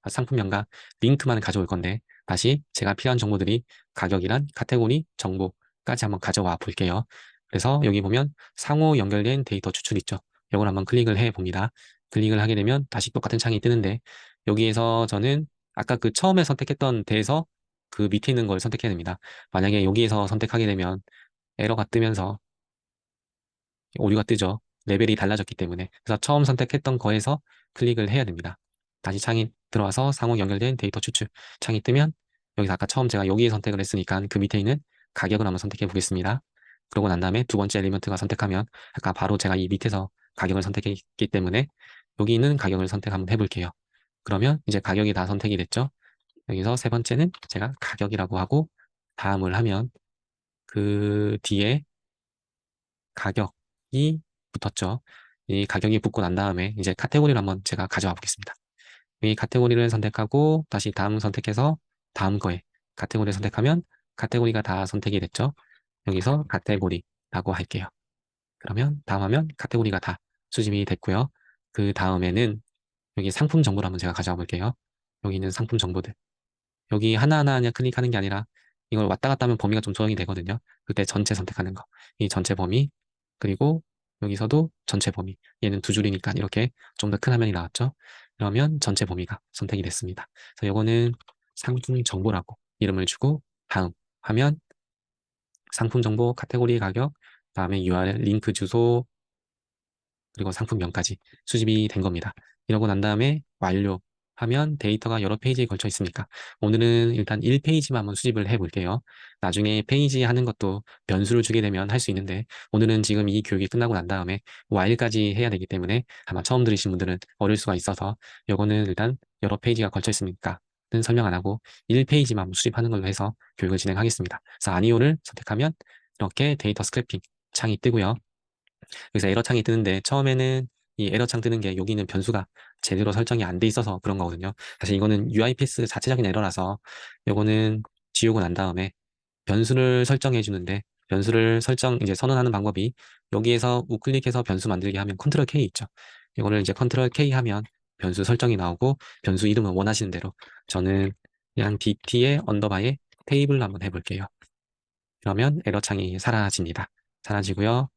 상품명과 링크만 가져올 건데 다시 제가 필요한 정보들이 가격이란 카테고리 정보까지 한번 가져와 볼게요. 그래서 여기 보면 상호 연결된 데이터 추출 있죠. 이걸 한번 클릭을 해 봅니다. 클릭을 하게 되면 다시 똑같은 창이 뜨는데 여기에서 저는 아까 그 처음에 선택했던 데에서 그 밑에 있는 걸 선택해야 됩니다. 만약에 여기에서 선택하게 되면 에러가 뜨면서 오류가 뜨죠. 레벨이 달라졌기 때문에. 그래서 처음 선택했던 거에서 클릭을 해야 됩니다. 다시 창이 들어와서 상호 연결된 데이터 추출 창이 뜨면 여기서 아까 처음 제가 여기에 선택을 했으니까 그 밑에 있는 가격을 한번 선택해 보겠습니다. 그러고 난 다음에 두 번째 엘리먼트가 선택하면 아까 바로 제가 이 밑에서 가격을 선택했기 때문에 여기 있는 가격을 선택 한번 해볼게요. 그러면 이제 가격이 다 선택이 됐죠. 여기서 세 번째는 제가 가격이라고 하고 다음을 하면 그 뒤에 가격이 붙었죠. 이 가격이 붙고 난 다음에 이제 카테고리를 한번 제가 가져와 보겠습니다. 이 카테고리를 선택하고 다시 다음 선택해서 다음 거에 카테고리를 선택하면 카테고리가 다 선택이 됐죠. 여기서 카테고리라고 할게요. 그러면 다음 하면 카테고리가 다 수집이 됐고요. 그 다음에는 여기 상품 정보를 한번 제가 가져와 볼게요. 여기 있는 상품 정보들. 여기 하나하나 그냥 클릭하는 게 아니라 이걸 왔다 갔다 하면 범위가 좀 조정이 되거든요. 그때 전체 선택하는 거. 이 전체 범위, 그리고 여기서도 전체 범위. 얘는 두 줄이니까 이렇게 좀 더 큰 화면이 나왔죠. 그러면 전체 범위가 선택이 됐습니다. 그래서 요거는 상품 정보라고 이름을 주고 다음 하면 상품 정보, 카테고리 가격, 다음에 URL, 링크 주소, 그리고 상품명까지 수집이 된 겁니다. 이러고 난 다음에 완료하면 데이터가 여러 페이지에 걸쳐 있으니까 오늘은 일단 1페이지만 한번 수집을 해 볼게요. 나중에 페이지 하는 것도 변수를 주게 되면 할 수 있는데 오늘은 지금 이 교육이 끝나고 난 다음에 while까지 해야 되기 때문에 아마 처음 들으신 분들은 어릴 수가 있어서 이거는 일단 여러 페이지가 걸쳐 있으니까 는 설명 안 하고 1페이지만 수집하는 걸로 해서 교육을 진행하겠습니다. 그래서 아니오를 선택하면 이렇게 데이터 스크래핑 창이 뜨고요. 여기서 에러창이 뜨는데 처음에는 이 에러창 뜨는 게 여기는 변수가 제대로 설정이 안 돼 있어서 그런 거거든요. 사실 이거는 UIPS 자체적인 에러라서 이거는 지우고 난 다음에 변수를 설정해 주는데 변수를 이제 선언하는 방법이 여기에서 우클릭해서 변수 만들기 하면 컨트롤 K 있죠. 이거를 이제 컨트롤 K 하면 변수 설정이 나오고 변수 이름은 원하시는 대로 저는 그냥 DT의 언더바에 테이블로 한번 해볼게요. 그러면 에러창이 사라집니다. 사라지고요.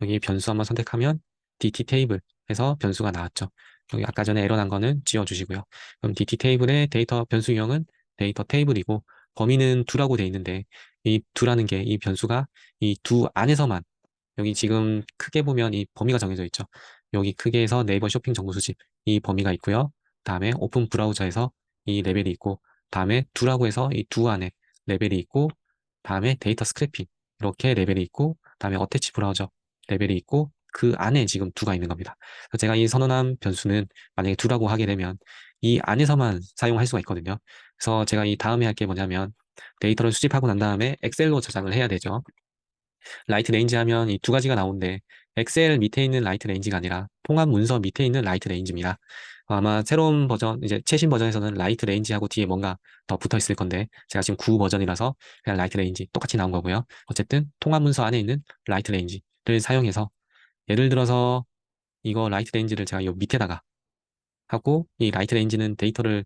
여기 변수 한번 선택하면 DT 테이블 해서 변수가 나왔죠. 여기 아까 전에 에러 난 거는 지워주시고요. 그럼 DT 테이블의 데이터 변수 유형은 데이터 테이블이고 범위는 2라고 돼 있는데 이 2라는 게 이 변수가 이 2 안에서만 여기 지금 크게 보면 이 범위가 정해져 있죠. 여기 크게 해서 네이버 쇼핑 정보 수집 이 범위가 있고요. 다음에 오픈 브라우저에서 이 레벨이 있고 다음에 2라고 해서 이 2 안에 레벨이 있고 다음에 데이터 스크래핑 이렇게 레벨이 있고 다음에 어태치 브라우저 레벨이 있고 그 안에 지금 2가 있는 겁니다. 그래서 제가 이 선언한 변수는 만약에 2라고 하게 되면 이 안에서만 사용할 수가 있거든요. 그래서 제가 이 다음에 할 게 뭐냐면 데이터를 수집하고 난 다음에 엑셀로 저장을 해야 되죠. 라이트 레인지 하면 이 두 가지가 나오는데 엑셀 밑에 있는 라이트 레인지가 아니라 통합 문서 밑에 있는 라이트 레인지입니다. 아마 새로운 버전, 이제 최신 버전에서는 라이트 레인지하고 뒤에 뭔가 더 붙어 있을 건데 제가 지금 9 버전이라서 그냥 라이트 레인지 똑같이 나온 거고요. 어쨌든 통합 문서 안에 있는 라이트 레인지를 사용해서 예를 들어서 이거 라이트 레인지를 제가 이 밑에다가 하고 이 라이트 레인지는 데이터를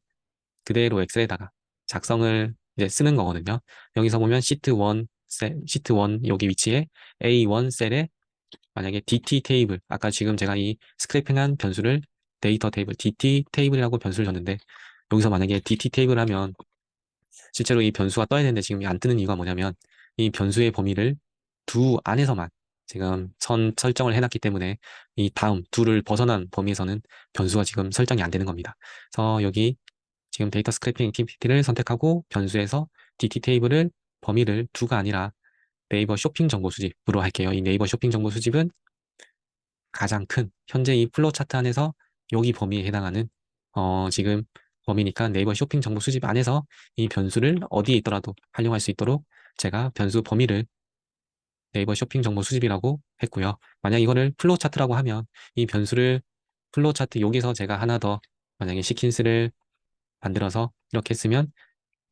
그대로 엑셀에다가 작성을 이제 쓰는 거거든요. 여기서 보면 시트 1 시트 1 여기 위치에 A1 셀에 만약에 DT 테이블, 아까 지금 제가 이 스크래핑한 변수를 데이터 테이블, DT 테이블이라고 변수를 줬는데, 여기서 만약에 DT 테이블 하면 실제로 이 변수가 떠야 되는데 지금 안 뜨는 이유가 뭐냐면 이 변수의 범위를 두 안에서만 지금 설정을 해놨기 때문에 이 다음 두를 벗어난 범위에서는 변수가 지금 설정이 안 되는 겁니다. 그래서 여기 지금 데이터 스크래핑 액티비티를 선택하고 변수에서 DT 테이블을 범위를 두가 아니라 네이버 쇼핑 정보 수집으로 할게요. 이 네이버 쇼핑 정보 수집은 가장 큰 현재 이 플로우 차트 안에서 여기 범위에 해당하는 지금 범위니까 네이버 쇼핑 정보 수집 안에서 이 변수를 어디에 있더라도 활용할 수 있도록 제가 변수 범위를 네이버 쇼핑 정보 수집이라고 했고요. 만약 이거를 플로우 차트라고 하면 이 변수를 플로우 차트 여기서 제가 하나 더 만약에 시퀀스를 만들어서 이렇게 쓰면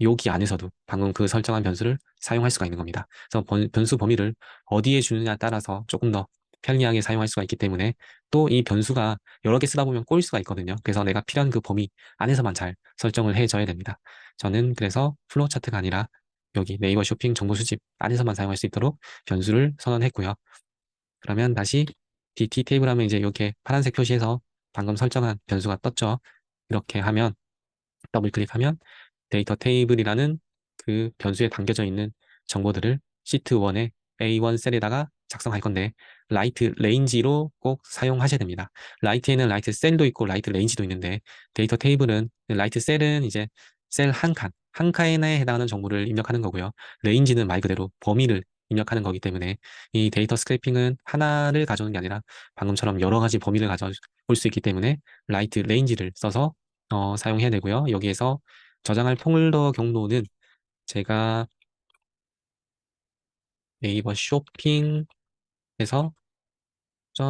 여기 안에서도 방금 그 설정한 변수를 사용할 수가 있는 겁니다. 그래서 변수 범위를 어디에 주느냐에 따라서 조금 더 편리하게 사용할 수가 있기 때문에 또 이 변수가 여러 개 쓰다 보면 꼬일 수가 있거든요. 그래서 내가 필요한 그 범위 안에서만 잘 설정을 해줘야 됩니다. 저는 그래서 플로우 차트가 아니라 여기 네이버 쇼핑 정보 수집 안에서만 사용할 수 있도록 변수를 선언했고요. 그러면 다시 DT 테이블 하면 이제 이렇게 파란색 표시에서 방금 설정한 변수가 떴죠. 이렇게 하면 더블 클릭하면 데이터 테이블이라는 그 변수에 담겨져 있는 정보들을 시트 1의 A1 셀에다가 작성할 건데 라이트 레인지로 꼭 사용하셔야 됩니다. 라이트에는 라이트 셀도 있고 라이트 레인지도 있는데 데이터 테이블은 라이트 셀은 이제 셀 한 칸에 해당하는 정보를 입력하는 거고요. 레인지는 말 그대로 범위를 입력하는 거기 때문에 이 데이터 스크래핑은 하나를 가져오는 게 아니라 방금처럼 여러 가지 범위를 가져올 수 있기 때문에 라이트 레인지를 써서 사용해야 되고요. 여기에서 저장할 폴더 경로는 제가 네이버 쇼핑에서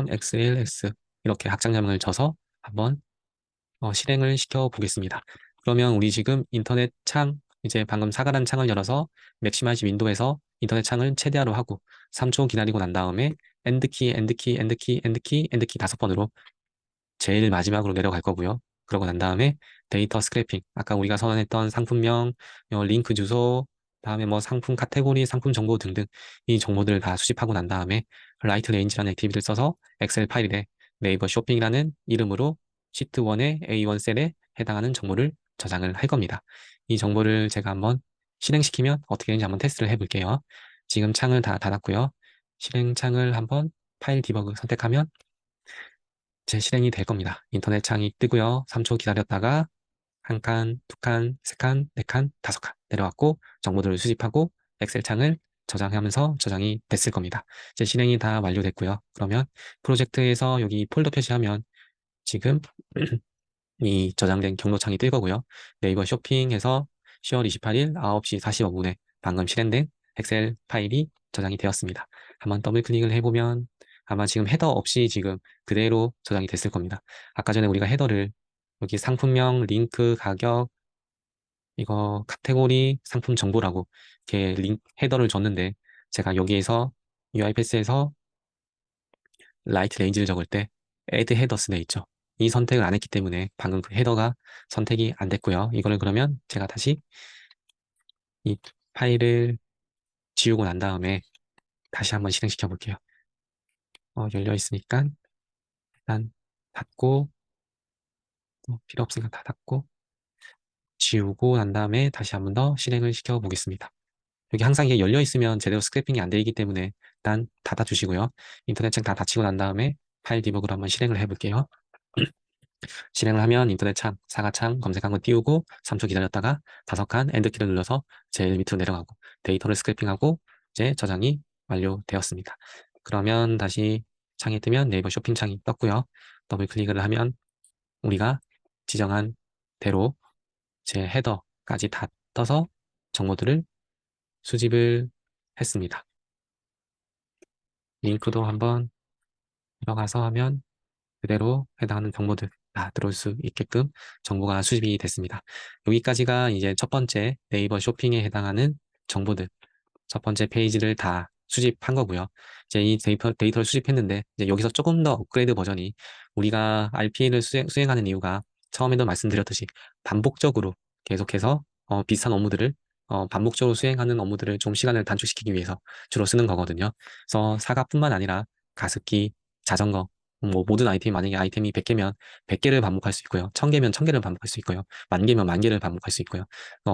.xls 이렇게 학장자명을 줘서 한번 실행을 시켜 보겠습니다. 그러면 우리 지금 인터넷 창, 이제 방금 사가란 창을 열어서 맥시마이즈 윈도우에서 인터넷 창을 최대화로 하고 3초 기다리고 난 다음에 엔드키, 엔드키, 엔드키, 엔드키, 엔드키 5번으로 제일 마지막으로 내려갈 거고요. 그러고 난 다음에 데이터 스크래핑, 아까 우리가 선언했던 상품명, 링크 주소, 다음에 뭐 상품 카테고리, 상품 정보 등등 이 정보들을 다 수집하고 난 다음에 라이트 레인지라는 액티비티를 써서 엑셀 파일에 네이버 쇼핑이라는 이름으로 시트 1의 A1 셀에 해당하는 정보를 저장을 할 겁니다. 이 정보를 제가 한번 실행시키면 어떻게 되는지 한번 테스트를 해볼게요. 지금 창을 다 닫았고요. 실행 창을 한번 파일 디버그 선택하면 제 실행이 될 겁니다. 인터넷 창이 뜨고요. 3초 기다렸다가 한 칸, 두 칸, 세 칸, 네 칸, 다섯 칸 내려왔고 정보들을 수집하고 엑셀 창을 저장하면서 저장이 됐을 겁니다. 이제 실행이 다 완료됐고요. 그러면 프로젝트에서 여기 폴더 표시하면 지금 이 저장된 경로창이 뜰 거고요. 네이버 쇼핑에서 10월 28일 9시 45분에 방금 실행된 엑셀 파일이 저장이 되었습니다. 한번 더블 클릭을 해보면 아마 지금 헤더 없이 지금 그대로 저장이 됐을 겁니다. 아까 전에 우리가 헤더를 여기 상품명, 링크, 가격, 이거 카테고리, 상품 정보라고 이렇게 헤더를 줬는데 제가 여기에서 UiPath에서 라이트 레인지를 적을 때 add headers 돼 있죠. 이 선택을 안 했기 때문에 방금 그 헤더가 선택이 안 됐고요. 이거를 그러면 제가 다시 이 파일을 지우고 난 다음에 다시 한번 실행시켜 볼게요. 열려 있으니까 일단 닫고 필요 없으니까 다 닫고 지우고 난 다음에 다시 한번 더 실행을 시켜 보겠습니다. 여기 항상 이게 열려 있으면 제대로 스크래핑이 안 되기 때문에 일단 닫아 주시고요. 인터넷 창 다 닫히고 난 다음에 파일 디버그로 한번 실행을 해 볼게요. 실행을 하면 인터넷 창, 사과창 검색한 거 띄우고 3초 기다렸다가 5칸 엔드키를 눌러서 제일 밑으로 내려가고 데이터를 스크래핑하고 이제 저장이 완료되었습니다. 그러면 다시 창이 뜨면 네이버 쇼핑 창이 떴고요. 더블 클릭을 하면 우리가 지정한 대로 제 헤더까지 다 떠서 정보들을 수집을 했습니다. 링크도 한번 들어가서 하면 그대로 해당하는 정보들 다 들어올 수 있게끔 정보가 수집이 됐습니다. 여기까지가 이제 첫 번째 네이버 쇼핑에 해당하는 정보들, 첫 번째 페이지를 다 수집한 거고요. 이제 이 데이터를 수집했는데 이제 여기서 조금 더 업그레이드 버전이 우리가 RPA를 수행하는 이유가 처음에도 말씀드렸듯이 반복적으로 계속해서 비슷한 업무들을 반복적으로 수행하는 업무들을 좀 시간을 단축시키기 위해서 주로 쓰는 거거든요. 그래서 사과뿐만 아니라 가습기, 자전거, 뭐 모든 아이템이 만약에 아이템이 100개면 100개를 반복할 수 있고요. 1000개면 1000개를 반복할 수 있고요. 10,000개면 10,000개를 반복할 수 있고요.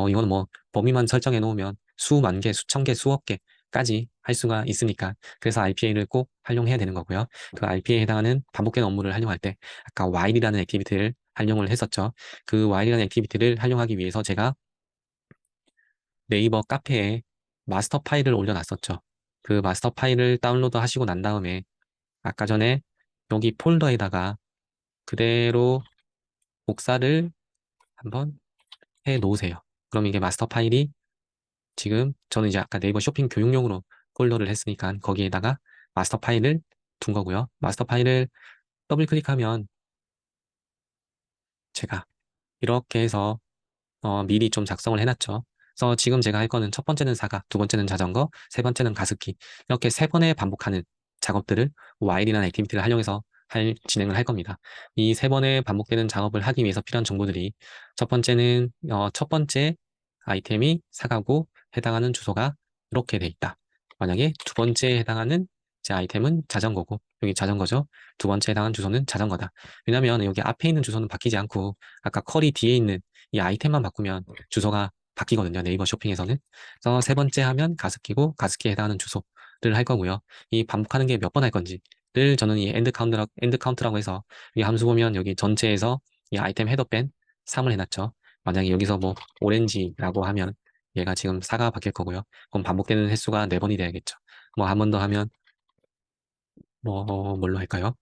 이거는 뭐 범위만 설정해 놓으면 수만 개, 수천 개, 수억 개까지 할 수가 있으니까 그래서 RPA를 꼭 활용해야 되는 거고요. 그 RPA에 해당하는 반복되는 업무를 활용할 때 아까 while이라는 액티비티를 활용을 했었죠. 그 while이라는 액티비티를 활용하기 위해서 제가 네이버 카페에 마스터 파일을 올려놨었죠. 그 마스터 파일을 다운로드 하시고 난 다음에 아까 전에 여기 폴더에다가 그대로 복사를 한번 해 놓으세요. 그럼 이게 마스터 파일이 지금 저는 이제 아까 네이버 쇼핑 교육용으로 폴더를 했으니까 거기에다가 마스터 파일을 둔 거고요. 마스터 파일을 더블 클릭하면 제가 이렇게 해서 미리 좀 작성을 해놨죠. 그래서 지금 제가 할 거는 첫 번째는 사과, 두 번째는 자전거, 세 번째는 가습기. 이렇게 세 번에 반복하는 작업들을 while이라는 액티비티를 활용해서 진행을 할 겁니다. 이 세 번에 반복되는 작업을 하기 위해서 필요한 정보들이 첫 번째는 첫 번째 아이템이 사과고 해당하는 주소가 이렇게 돼 있다. 만약에 두 번째에 해당하는 제 아이템은 자전거고 여기 자전거죠. 두 번째에 해당하는 주소는 자전거다. 왜냐면 여기 앞에 있는 주소는 바뀌지 않고 아까 컬이 뒤에 있는 이 아이템만 바꾸면 주소가 바뀌거든요. 네이버 쇼핑에서는. 그래서 세 번째 하면 가습기고 가습기에 해당하는 주소를 할 거고요. 이 반복하는 게 몇 번 할 건지를 저는 이 엔드 카운트라고 해서 이 함수 보면 여기 전체에서 이 아이템 헤더 뺀 3을 해놨죠. 만약에 여기서 뭐 오렌지라고 하면 얘가 지금 4가 바뀔 거고요. 그럼 반복되는 횟수가 4번이 돼야겠죠. 뭐 한 번 더 하면 뭐 뭘로 할까요?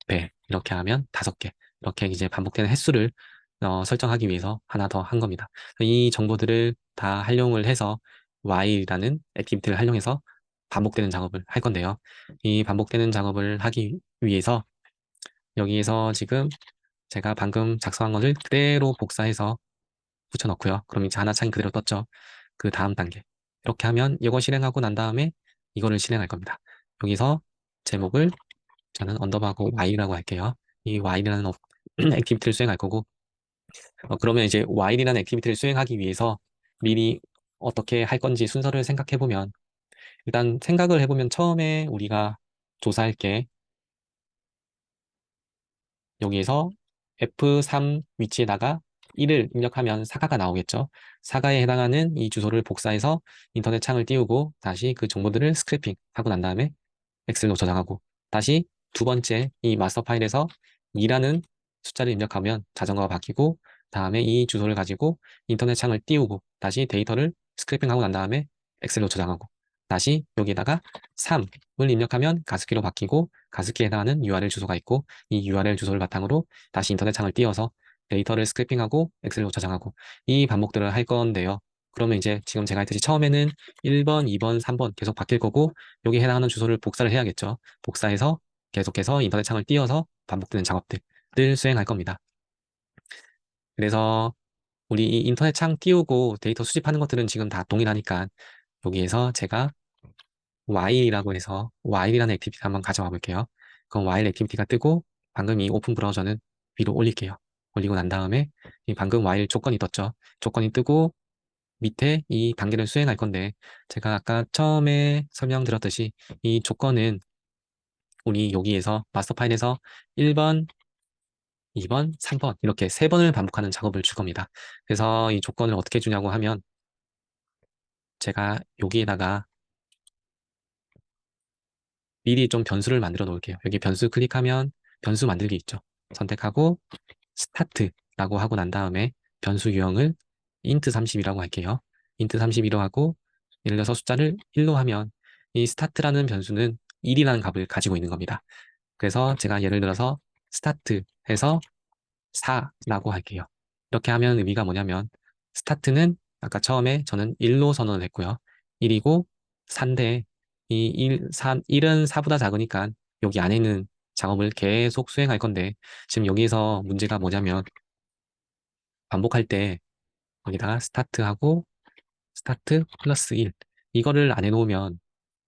배 이렇게 하면 5개 이렇게 이제 반복되는 횟수를 설정하기 위해서 하나 더 한 겁니다. 이 정보들을 다 활용을 해서 while이라는 액티비티를 활용해서 반복되는 작업을 할 건데요. 이 반복되는 작업을 하기 위해서 여기에서 지금 제가 방금 작성한 것을 그대로 복사해서 붙여넣고요. 그럼 이제 하나 창이 그대로 떴죠. 그 다음 단계 이렇게 하면 이거 실행하고 난 다음에 이거를 실행할 겁니다. 여기서 제목을 저는 언더바고 while이라고 할게요. 이 while이라는 액티비티를 수행할 거고 그러면 이제 while이라는 액티비티를 수행하기 위해서 미리 어떻게 할 건지 순서를 생각해 보면 일단 생각을 해보면 처음에 우리가 조사할 게 여기에서 F3 위치에다가 1을 입력하면 사과가 나오겠죠. 사과에 해당하는 이 주소를 복사해서 인터넷 창을 띄우고 다시 그 정보들을 스크래핑 하고 난 다음에 엑셀로 저장하고 다시 두 번째 이 마스터 파일에서 2라는 숫자를 입력하면 자전거가 바뀌고 다음에 이 주소를 가지고 인터넷 창을 띄우고 다시 데이터를 스크래핑하고 난 다음에 엑셀로 저장하고 다시 여기에다가 3을 입력하면 가습기로 바뀌고 가습기에 해당하는 URL 주소가 있고 이 URL 주소를 바탕으로 다시 인터넷 창을 띄워서 데이터를 스크래핑하고 엑셀로 저장하고 이 반복들을 할 건데요. 그러면 이제 지금 제가 했듯이 처음에는 1번, 2번, 3번 계속 바뀔 거고 여기 해당하는 주소를 복사를 해야겠죠. 복사해서 계속해서 인터넷 창을 띄워서 반복되는 작업들을 수행할 겁니다. 그래서 우리 이 인터넷 창 띄우고 데이터 수집하는 것들은 지금 다 동일하니까 여기에서 제가 while이라고 해서 while이라는 액티비티 한번 가져와 볼게요. 그럼 while 액티비티가 뜨고 방금 이 오픈 브라우저는 위로 올릴게요. 올리고 난 다음에 이 방금 while 조건이 떴죠. 조건이 뜨고 밑에 이 단계를 수행할 건데 제가 아까 처음에 설명드렸듯이 이 조건은 우리 여기에서 마스터 파일에서 1번, 2번, 3번 이렇게 3번을 반복하는 작업을 줄 겁니다. 그래서 이 조건을 어떻게 주냐고 하면 제가 여기에다가 미리 좀 변수를 만들어 놓을게요. 여기 변수 클릭하면 변수 만들기 있죠. 선택하고 스타트라고 하고 난 다음에 변수 유형을 int 30이라고 할게요. int 31로 하고 예를 들어서 숫자를 1로 하면 이 스타트라는 변수는 1이라는 값을 가지고 있는 겁니다. 그래서 제가 예를 들어서 스타트해서 4라고 할게요. 이렇게 하면 의미가 뭐냐면 스타트는 아까 처음에 저는 1로 선언을 했고요. 1이고 4인데 이 1은 4보다 작으니까 여기 안에 있는 작업을 계속 수행할 건데 지금 여기에서 문제가 뭐냐면 반복할 때 여기다가 스타트하고 스타트 플러스 1 이거를 안 해놓으면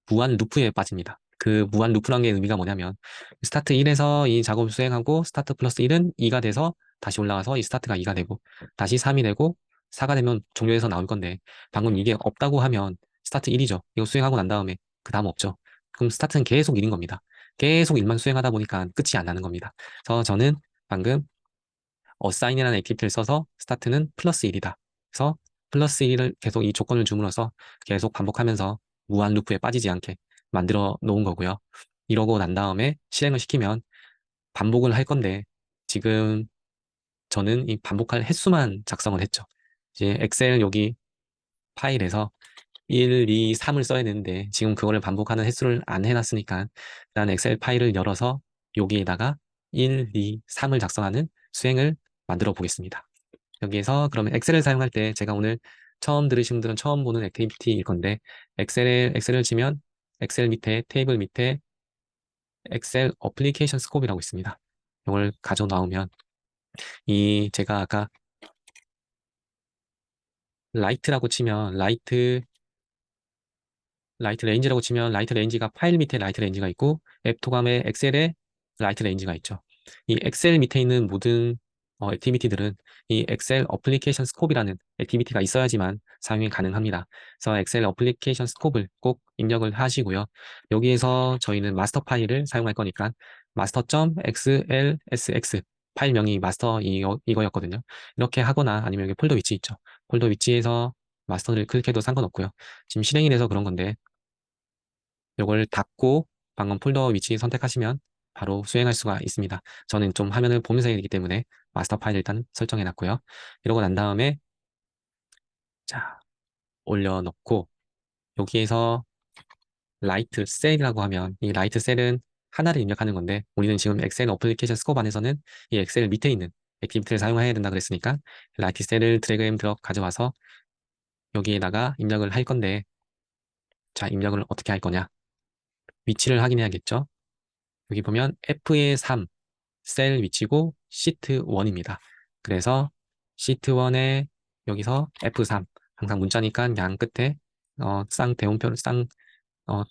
무한 루프에 빠집니다. 그 무한 루프란 게 의미가 뭐냐면 스타트 1에서 이 작업을 수행하고 스타트 플러스 1은 2가 돼서 다시 올라가서 이 스타트가 2가 되고 다시 3이 되고 4가 되면 종료해서 나올 건데 방금 이게 없다고 하면 스타트 1이죠. 이거 수행하고 난 다음에 그 다음 없죠. 그럼 스타트는 계속 1인 겁니다. 계속 1만 수행하다 보니까 끝이 안 나는 겁니다. 그래서 저는 방금 어사인이라는 액티비티를 써서 스타트는 플러스 1이다. 그래서 플러스 1을 계속 이 조건을 줌으로써 계속 반복하면서 무한 루프에 빠지지 않게 만들어 놓은 거고요. 이러고 난 다음에 실행을 시키면 반복을 할 건데 지금 저는 이 반복할 횟수만 작성을 했죠. 이제 엑셀 여기 파일에서 1, 2, 3을 써야 되는데 지금 그거를 반복하는 횟수를 안 해놨으니까 일단 엑셀 파일을 열어서 여기에다가 1, 2, 3을 작성하는 수행을 만들어 보겠습니다. 여기에서 그러면 엑셀을 사용할 때 제가 오늘 처음 들으신 분들은 처음 보는 액티비티일 건데 엑셀을 치면 엑셀 밑에 테이블 밑에 엑셀 어플리케이션 스코프라고 있습니다. 이걸 가져 나오면 이 제가 아까 라이트라고 치면 라이트 레인지라고 치면 라이트 레인지가 파일 밑에 라이트 레인지가 있고 앱토감에 엑셀에 라이트 레인지가 있죠. 이 엑셀 밑에 있는 모든 액티비티들은 이 엑셀 어플리케이션 스코프라는 액티비티가 있어야지만 사용이 가능합니다. 그래서 엑셀 어플리케이션 스코프를 꼭 입력을 하시고요. 여기에서 저희는 마스터 파일을 사용할 거니까 master.xlsx 파일명이 마스터 이거였거든요. 이렇게 하거나 아니면 여기 폴더 위치 있죠. 폴더 위치에서 마스터를 클릭해도 상관없고요. 지금 실행이 돼서 그런 건데 이걸 닫고 방금 폴더 위치 선택하시면 바로 수행할 수가 있습니다. 저는 좀 화면을 보면서 해야 되기 때문에 마스터 파일 일단 설정해 놨고요. 이러고 난 다음에 자 올려놓고 여기에서 라이트 셀이라고 하면 이 라이트 셀은 하나를 입력하는 건데 우리는 지금 엑셀 어플리케이션 스코프 안에서는 이 엑셀 밑에 있는 액티비티를 사용해야 된다 그랬으니까 라이트 셀을 드래그 앤 드롭 가져와서 여기에다가 입력을 할 건데 자 입력을 어떻게 할 거냐 위치를 확인해야겠죠. 여기 보면 F의 3 셀 위치고 시트 1입니다. 그래서 시트 1에 여기서 F3 항상 문자니까 양 끝에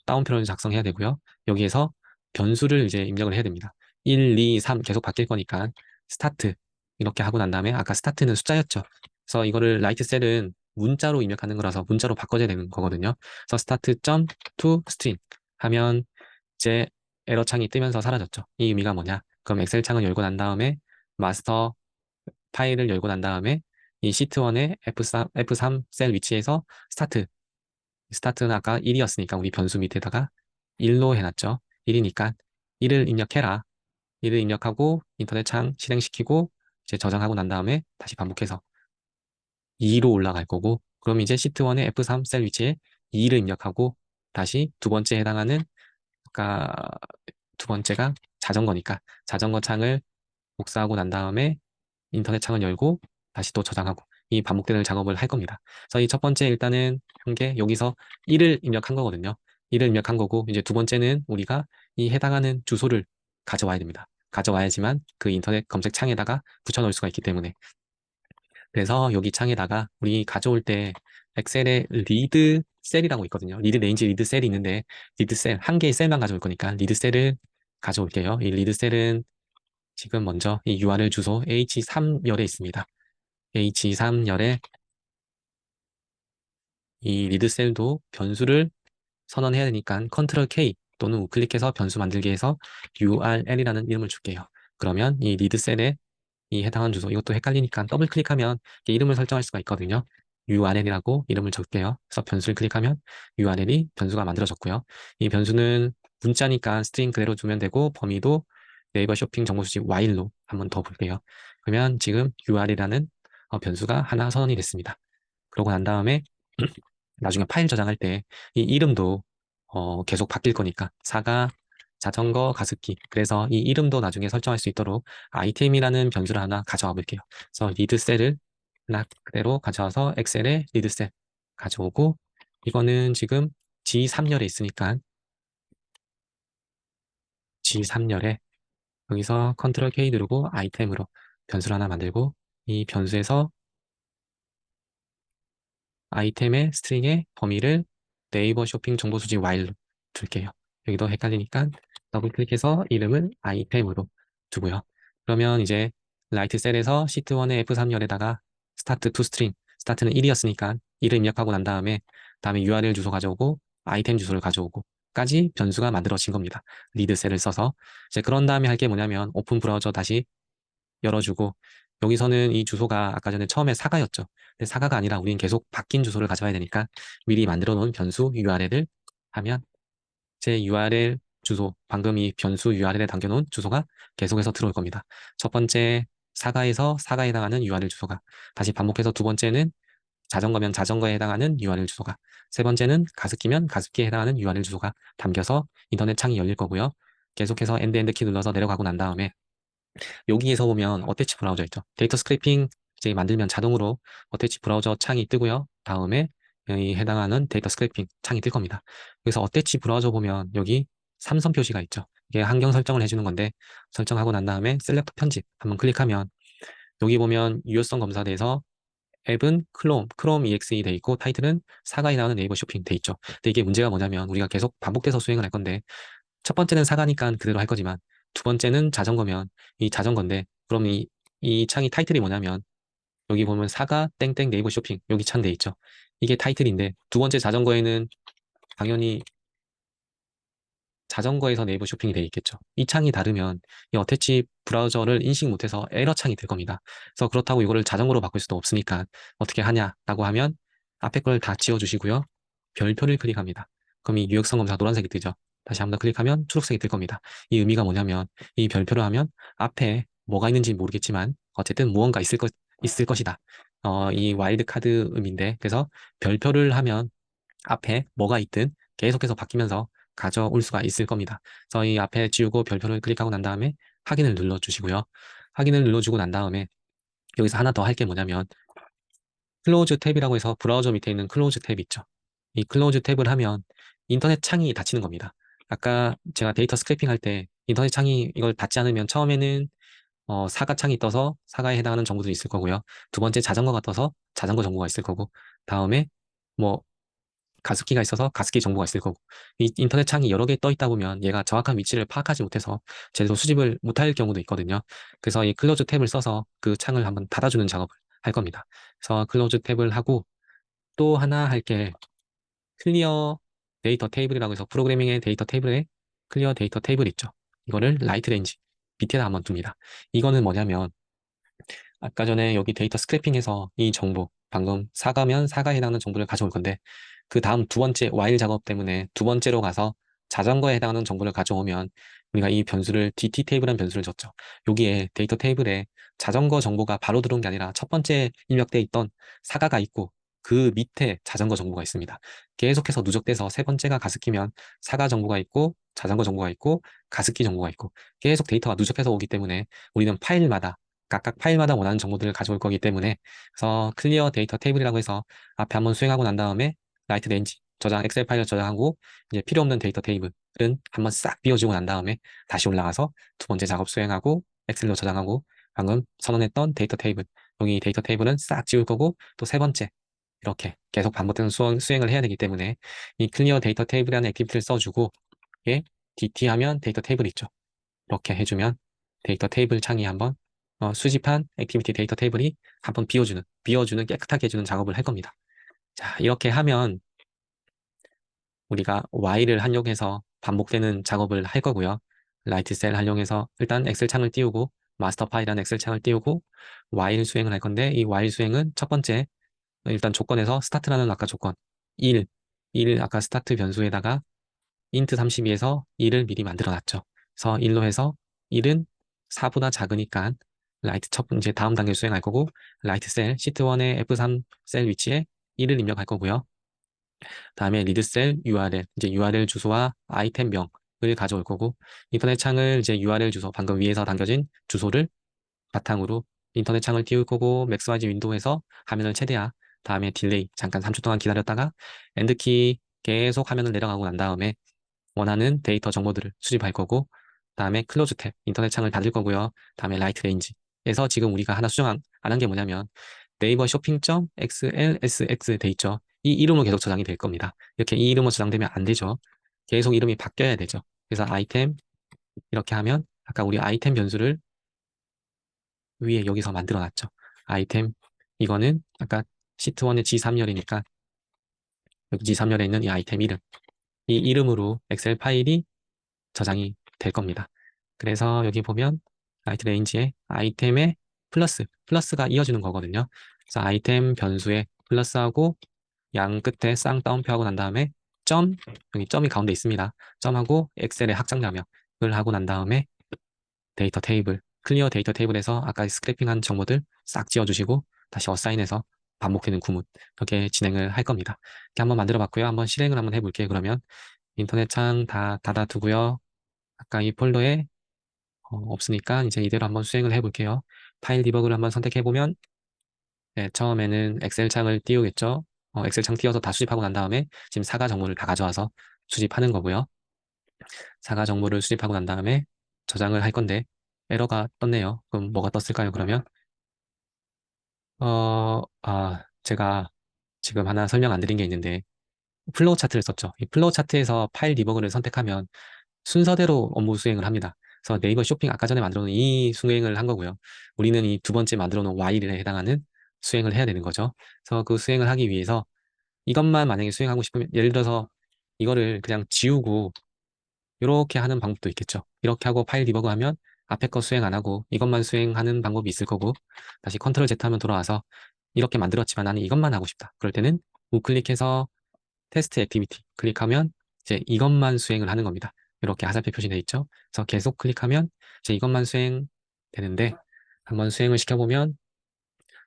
다운표를 작성해야 되고요. 여기에서 변수를 이제 입력을 해야 됩니다. 1, 2, 3 계속 바뀔 거니까 스타트 이렇게 하고 난 다음에 아까 스타트는 숫자였죠. 그래서 이거를 라이트 셀은 문자로 입력하는 거라서 문자로 바꿔줘야 되는 거거든요. 그래서 스타트 점 to string 하면 이제 에러 창이 뜨면서 사라졌죠. 이 의미가 뭐냐? 그럼 엑셀 창을 열고 난 다음에 마스터 파일을 열고 난 다음에 이 시트 1의 F3 셀 위치에서 스타트는 아까 1이었으니까 우리 변수 밑에다가 1로 해놨죠. 1이니까 1을 입력해라. 1을 입력하고 인터넷 창 실행시키고 이제 저장하고 난 다음에 다시 반복해서 2로 올라갈 거고 그럼 이제 시트 1의 F3 셀 위치에 2를 입력하고 다시 두 번째 해당하는 아까 두 번째가 자전거니까 자전거 창을 복사하고 난 다음에 인터넷 창을 열고 다시 또 저장하고 이 반복되는 작업을 할 겁니다. 그래서 이 첫 번째 일단은 한 게 여기서 1을 입력한 거거든요. 1을 입력한 거고 이제 두 번째는 우리가 이 해당하는 주소를 가져와야 됩니다. 가져와야지만 그 인터넷 검색 창에다가 붙여놓을 수가 있기 때문에 그래서 여기 창에다가 우리 가져올 때 엑셀에 리드 셀이라고 있거든요. 리드 레인지 리드 셀이 있는데 리드 셀 한 개의 셀만 가져올 거니까 리드 셀을 가져올게요. 이 리드 셀은 지금 먼저 이 URL 주소 H3열에 있습니다. H3열에 이 리드 셀도 변수를 선언해야 되니까 컨트롤 K 또는 우클릭해서 변수 만들기 해서 URL이라는 이름을 줄게요. 그러면 이 리드 셀에 이 해당하는 주소 이것도 헷갈리니까 더블 클릭하면 이름을 설정할 수가 있거든요. URL이라고 이름을 적게요. 그래서 변수를 클릭하면 URL이 변수가 만들어졌고요. 이 변수는 문자니까 스트링 그대로 주면 되고 범위도 네이버 쇼핑 정보 수집 while로 한번 더 볼게요. 그러면 지금 URL이라는 변수가 하나 선언이 됐습니다. 그러고 난 다음에 나중에 파일 저장할 때 이 이름도 계속 바뀔 거니까 사가 자전거 가습기 그래서 이 이름도 나중에 설정할 수 있도록 아이템이라는 변수를 하나 가져와 볼게요. 그래서 리드셀을 락 그대로 가져와서 엑셀에 리드셀 가져오고 이거는 지금 G3열에 있으니까 G3열에 여기서 컨트롤 K 누르고 아이템으로 변수를 하나 만들고 이 변수에서 아이템의 스트링의 범위를 네이버 쇼핑 정보 수집 while로 둘게요. 여기도 헷갈리니까 더블 클릭해서 이름은 아이템으로 두고요. 그러면 이제 라이트 셀에서 시트 1의 F3열에다가 스타트 투 스트링 스타트는 1이었으니까 1을 입력하고 난 다음에 URL 주소 가져오고 아이템 주소를 가져오고까지 변수가 만들어진 겁니다. 리드 셀을 써서. 이제 그런 다음에 할 게 뭐냐면 오픈 브라우저 다시 열어주고 여기서는 이 주소가 아까 전에 처음에 사가였죠. 근데 사가가 아니라 우리는 계속 바뀐 주소를 가져와야 되니까 미리 만들어 놓은 변수 URL을 하면 제 URL 주소, 방금 이 변수 URL에 담겨놓은 주소가 계속해서 들어올 겁니다. 첫 번째 사가에서 사가에 해당하는 URL 주소가, 다시 반복해서 두 번째는 자전거면 자전거에 해당하는 URL 주소가, 세 번째는 가습기면 가습기에 해당하는 URL 주소가 담겨서 인터넷 창이 열릴 거고요. 계속해서 엔드 키 눌러서 내려가고 난 다음에 여기에서 보면 어태치 브라우저 있죠. 데이터 스크래핑 이제 만들면 자동으로 어태치 브라우저 창이 뜨고요. 다음에 이 해당하는 데이터 스크래핑 창이 뜰 겁니다. 그래서 어태치 브라우저 보면 여기 삼선 표시가 있죠. 이게 환경 설정을 해주는 건데 설정하고 난 다음에 셀렉터 편집 한번 클릭하면 여기 보면 유효성 검사대에서 앱은 크롬 EXE 돼 있고 타이틀은 사가에 나오는 네이버 쇼핑 돼 있죠. 근데 이게 문제가 뭐냐면 우리가 계속 반복돼서 수행을 할 건데 첫 번째는 사가니까 그대로 할 거지만 두 번째는 자전거면 이 자전거인데 그럼 이 창이 타이틀이 뭐냐면 여기 보면 사가 땡땡 네이버 쇼핑 여기 창 돼 있죠. 이게 타이틀인데 두 번째 자전거에는 당연히 자전거에서 네이버 쇼핑이 돼 있겠죠. 이 창이 다르면 이 어태치 브라우저를 인식 못해서 에러 창이 될 겁니다. 그래서 그렇다고 이거를 자전거로 바꿀 수도 없으니까 어떻게 하냐라고 하면 앞에 걸 다 지워주시고요. 별표를 클릭합니다. 그럼 이 유역성 검사 노란색이 뜨죠. 다시 한번 더 클릭하면 초록색이 뜰 겁니다. 이 의미가 뭐냐면 이 별표를 하면 앞에 뭐가 있는지 모르겠지만 어쨌든 무언가 있을 것이다. 이 와일드 카드 의미인데 그래서 별표를 하면 앞에 뭐가 있든 계속해서 바뀌면서 가져올 수가 있을 겁니다. 그래서 이 앞에 지우고 별표를 클릭하고 난 다음에 확인을 눌러주시고요. 확인을 눌러주고 난 다음에 여기서 하나 더 할 게 뭐냐면 클로즈 탭이라고 해서 브라우저 밑에 있는 클로즈 탭 있죠. 이 클로즈 탭을 하면 인터넷 창이 닫히는 겁니다. 아까 제가 데이터 스크래핑 할 때 인터넷 창이 이걸 닫지 않으면 처음에는 사가 창이 떠서 사가에 해당하는 정보도 있을 거고요. 두 번째 자전거가 떠서 자전거 정보가 있을 거고 다음에 뭐 가습기가 있어서 가습기 정보가 있을 거고 이 인터넷 창이 여러 개 떠 있다 보면 얘가 정확한 위치를 파악하지 못해서 제대로 수집을 못할 경우도 있거든요. 그래서 이 클로즈 탭을 써서 그 창을 한번 닫아주는 작업을 할 겁니다. 그래서 클로즈 탭을 하고 또 하나 할 게 클리어 데이터 테이블이라고 해서 프로그래밍의 데이터 테이블에 클리어 데이터 테이블 있죠. 이거를 라이트 렌지 밑에다 한번 둡니다. 이거는 뭐냐면 아까 전에 여기 데이터 스크래핑에서 이 정보, 방금 사가면 사가에 해당하는 정보를 가져올 건데, 그 다음 두 번째 와일 작업 때문에 두 번째로 가서 자전거에 해당하는 정보를 가져오면 우리가 이 변수를 DT 테이블이라는 변수를 줬죠. 여기에 데이터 테이블에 자전거 정보가 바로 들어온 게 아니라 첫 번째 입력돼 있던 사가가 있고 그 밑에 자전거 정보가 있습니다. 계속해서 누적돼서 세 번째가 가습기면 사가 정보가 있고 자전거 정보가 있고 가습기 정보가 있고 계속 데이터가 누적해서 오기 때문에 우리는 파일마다 각각 파일마다 원하는 정보들을 가져올 거기 때문에 그래서 클리어 데이터 테이블이라고 해서 앞에 한번 수행하고 난 다음에 라이트 렌지 저장 엑셀 파일을 저장하고 이제 필요 없는 데이터 테이블은 한번 싹 비워주고 난 다음에 다시 올라가서 두 번째 작업 수행하고 엑셀로 저장하고 방금 선언했던 데이터 테이블 여기 데이터 테이블은 싹 지울 거고 또 세 번째 이렇게 계속 반복되는 수행을 해야 되기 때문에 이 클리어 데이터 테이블이라는 액티비티를 써주고 이게 DT 하면 데이터 테이블 있죠. 이렇게 해주면 데이터 테이블 창이 한번 수집한 액티비티 데이터 테이블이 한번 비워주는 깨끗하게 해주는 작업을 할 겁니다. 자, 이렇게 하면 우리가 while을 활용해서 반복되는 작업을 할 거고요. 라이트 셀 활용해서 일단 엑셀 창을 띄우고 마스터 파일이라는 엑셀 창을 띄우고 while 수행을 할 건데 이 while 수행은 첫 번째 일단 조건에서 스타트라는 아까 조건 1 아까 스타트 변수에다가 int 32에서 1을 미리 만들어 놨죠. 그래서 1로 해서 1은 4보다 작으니까 라이트 첫 번째 다음 단계 수행할 거고 라이트 셀 시트1의 F3 셀 위치에 1을 입력할 거고요. 다음에 리드 셀 URL 이제 URL 주소와 아이템명을 가져올 거고 인터넷 창을 이제 URL 주소 방금 위에서 당겨진 주소를 바탕으로 인터넷 창을 띄울 거고 맥스와이즈 윈도우에서 화면을 최대화 다음에 딜레이 잠깐 3초 동안 기다렸다가 엔드키 계속 화면을 내려가고 난 다음에 원하는 데이터 정보들을 수집할 거고 다음에 클로즈 탭 인터넷 창을 닫을 거고요. 다음에 라이트 레인지에서 지금 우리가 하나 수정 안 한 게 뭐냐면 네이버 쇼핑.xlsx 돼 있죠. 이 이름으로 계속 저장이 될 겁니다. 이렇게 이 이름으로 저장되면 안 되죠. 계속 이름이 바뀌어야 되죠. 그래서 아이템 이렇게 하면 아까 우리 아이템 변수를 위에 여기서 만들어 놨죠. 아이템 이거는 아까 시트 1의 G3열이니까 여기 G3열에 있는 이 아이템 이름, 이 이름으로 엑셀 파일이 저장이 될 겁니다. 그래서 여기 보면 라이트 레인지에 아이템에 플러스가 이어주는 거거든요. 그래서 아이템 변수에 플러스하고 양 끝에 쌍따옴표 하고 난 다음에 점, 여기 점이 가운데 있습니다. 점하고 엑셀의 확장자명을 하고 난 다음에 데이터 테이블, 클리어 데이터 테이블에서 아까 스크래핑한 정보들 싹 지워주시고 다시 어사인해서 반복되는 구문 이렇게 진행을 할 겁니다. 이렇게 한번 만들어 봤고요. 한번 실행을 한번 해볼게요. 그러면 인터넷 창 다 닫아두고요. 아까 이 폴더에 없으니까 이제 이대로 한번 수행을 해볼게요. 파일 디버그를 한번 선택해보면 네, 처음에는 엑셀 창을 띄우겠죠. 엑셀 창 띄워서 다 수집하고 난 다음에 지금 사과 정보를 다 가져와서 수집하는 거고요. 사과 정보를 수집하고 난 다음에 저장을 할 건데 에러가 떴네요. 그럼 뭐가 떴을까요? 그러면 제가 지금 하나 설명 안 드린 게 있는데 플로우 차트를 썼죠. 이 플로우 차트에서 파일 디버그를 선택하면 순서대로 업무 수행을 합니다. 그래서 네이버 쇼핑 아까 전에 만들어 놓은 이 수행을 한 거고요. 우리는 이 두 번째 만들어 놓은 while에 해당하는 수행을 해야 되는 거죠. 그래서 그 수행을 하기 위해서 이것만 만약에 수행하고 싶으면 예를 들어서 이거를 그냥 지우고 이렇게 하는 방법도 있겠죠. 이렇게 하고 파일 디버그 하면 앞에 거 수행 안 하고 이것만 수행하는 방법이 있을 거고 다시 컨트롤 Z 하면 돌아와서 이렇게 만들었지만 나는 이것만 하고 싶다. 그럴 때는 우클릭해서 테스트 액티비티 클릭하면 이제 이것만 수행을 하는 겁니다. 이렇게 화살표 표시되어 있죠. 그래서 계속 클릭하면 이제 이것만 수행되는데 한번 수행을 시켜보면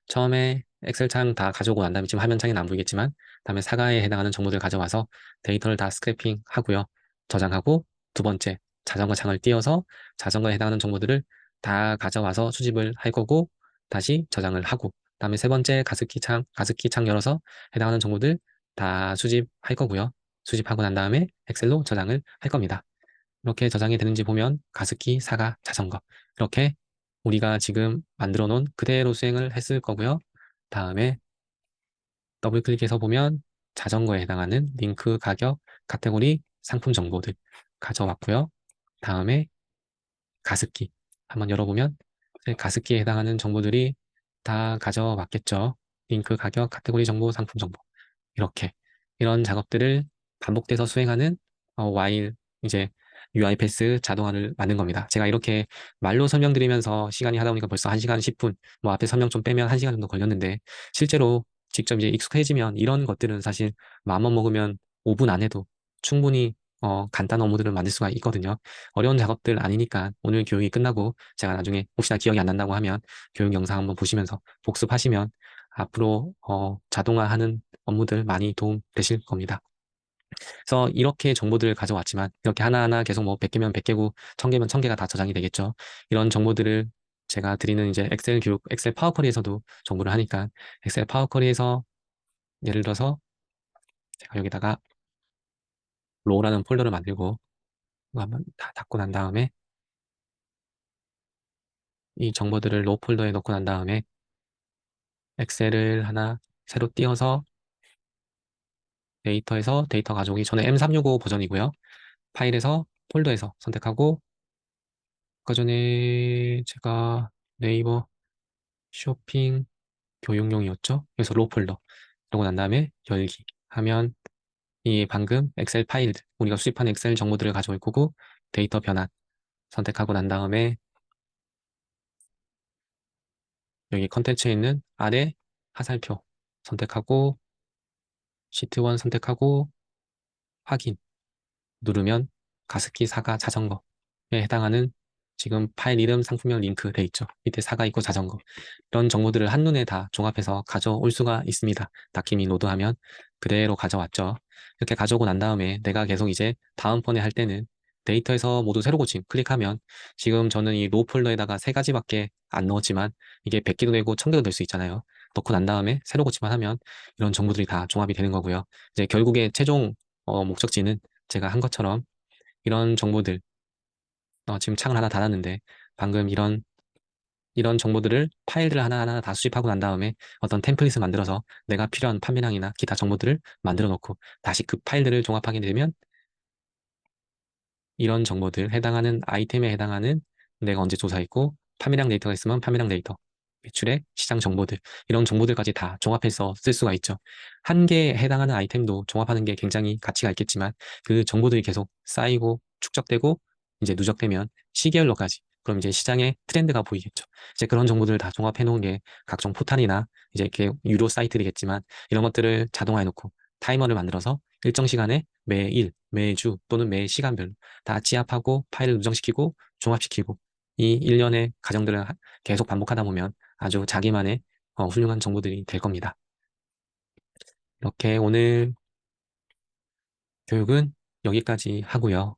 처음에 엑셀 창 다 가져오고 난 다음에 지금 화면 창에는 안 보이겠지만 다음에 사과에 해당하는 정보들 가져와서 데이터를 다 스크래핑 하고요. 저장하고 두 번째 자전거 창을 띄워서 자전거에 해당하는 정보들을 다 가져와서 수집을 할 거고 다시 저장을 하고 다음에 세 번째 가습기 창 열어서 해당하는 정보들 다 수집할 거고요. 수집하고 난 다음에 엑셀로 저장을 할 겁니다. 이렇게 저장이 되는지 보면 가습기, 사과, 자전거 이렇게 우리가 지금 만들어 놓은 그대로 수행을 했을 거고요. 다음에 더블 클릭해서 보면 자전거에 해당하는 링크, 가격, 카테고리, 상품 정보들 가져왔고요. 다음에 가습기 한번 열어보면 가습기에 해당하는 정보들이 다 가져왔겠죠. 링크, 가격, 카테고리 정보, 상품 정보 이렇게 이런 작업들을 반복돼서 수행하는 while 이제 UiPath 자동화를 만든 겁니다. 제가 이렇게 말로 설명드리면서 시간이 하다 보니까 벌써 1시간 10분, 뭐 앞에 설명 좀 빼면 1시간 정도 걸렸는데 실제로 직접 이제 익숙해지면 이런 것들은 사실 마음만 먹으면 5분 안에도 충분히 간단한 업무들을 만들 수가 있거든요. 어려운 작업들 아니니까 오늘 교육이 끝나고 제가 나중에 혹시나 기억이 안 난다고 하면 교육 영상 한번 보시면서 복습하시면 앞으로 자동화하는 업무들 많이 도움 되실 겁니다. 그래서 이렇게 정보들을 가져왔지만 이렇게 하나하나 계속 뭐 100개면 100개고 1000개면 1000개가 다 저장이 되겠죠. 이런 정보들을 제가 드리는 이제 엑셀 교육, 엑셀 파워쿼리에서도 정보를 하니까 엑셀 파워쿼리에서 예를 들어서 제가 여기다가 로우라는 폴더를 만들고 이거 한번 다 닫고 난 다음에 이 정보들을 로우 폴더에 넣고 난 다음에 엑셀을 하나 새로 띄워서 데이터에서 데이터 가져오기 전에 M365 버전이고요. 파일에서 폴더에서 선택하고 아까 전에 제가 네이버 쇼핑 교육용이었죠. 그래서 로 폴더 그러고 난 다음에 열기 하면 이 방금 엑셀 파일 우리가 수집한 엑셀 정보들을 가져올 거고 데이터 변환 선택하고 난 다음에 여기 컨텐츠에 있는 아래 화살표 선택하고 시트 1 선택하고 확인 누르면 가습기, 사과, 자전거에 해당하는 지금 파일 이름, 상품명 링크 돼 있죠. 밑에 사과 있고 자전거. 이런 정보들을 한눈에 다 종합해서 가져올 수가 있습니다. 다큐ment 로드하면 그대로 가져왔죠. 이렇게 가져오고 난 다음에 내가 계속 이제 다음번에 할 때는 데이터에서 모두 새로 고침 클릭하면 지금 저는 이 로 폴더에다가 세 가지밖에 안 넣었지만 이게 100개도 되고 1000개도 될 수 있잖아요. 넣고 난 다음에 새로 고침만 하면 이런 정보들이 다 종합이 되는 거고요. 이제 결국에 최종 목적지는 제가 한 것처럼 이런 정보들 지금 창을 하나 닫았는데 방금 이런 정보들을 파일들을 하나하나 다 수집하고 난 다음에 어떤 템플릿을 만들어서 내가 필요한 판매량이나 기타 정보들을 만들어 놓고 다시 그 파일들을 종합하게 되면 이런 정보들 해당하는 아이템에 해당하는 내가 언제 조사했고 판매량 데이터가 있으면 판매량 데이터 매출액, 시장 정보들, 이런 정보들까지 다 종합해서 쓸 수가 있죠. 한 개에 해당하는 아이템도 종합하는 게 굉장히 가치가 있겠지만 그 정보들이 계속 쌓이고 축적되고 이제 누적되면 시계열로까지 그럼 이제 시장의 트렌드가 보이겠죠. 이제 그런 정보들을 다 종합해 놓은 게 각종 포탈이나 이제 이렇게 유료 사이트들이겠지만 이런 것들을 자동화해 놓고 타이머를 만들어서 일정 시간에 매일, 매주 또는 매 시간별로 다 지압하고 파일을 누정시키고 종합시키고 이 일련의 과정들을 계속 반복하다 보면 아주 자기만의 훌륭한 정보들이 될 겁니다. 이렇게 오늘 교육은 여기까지 하고요.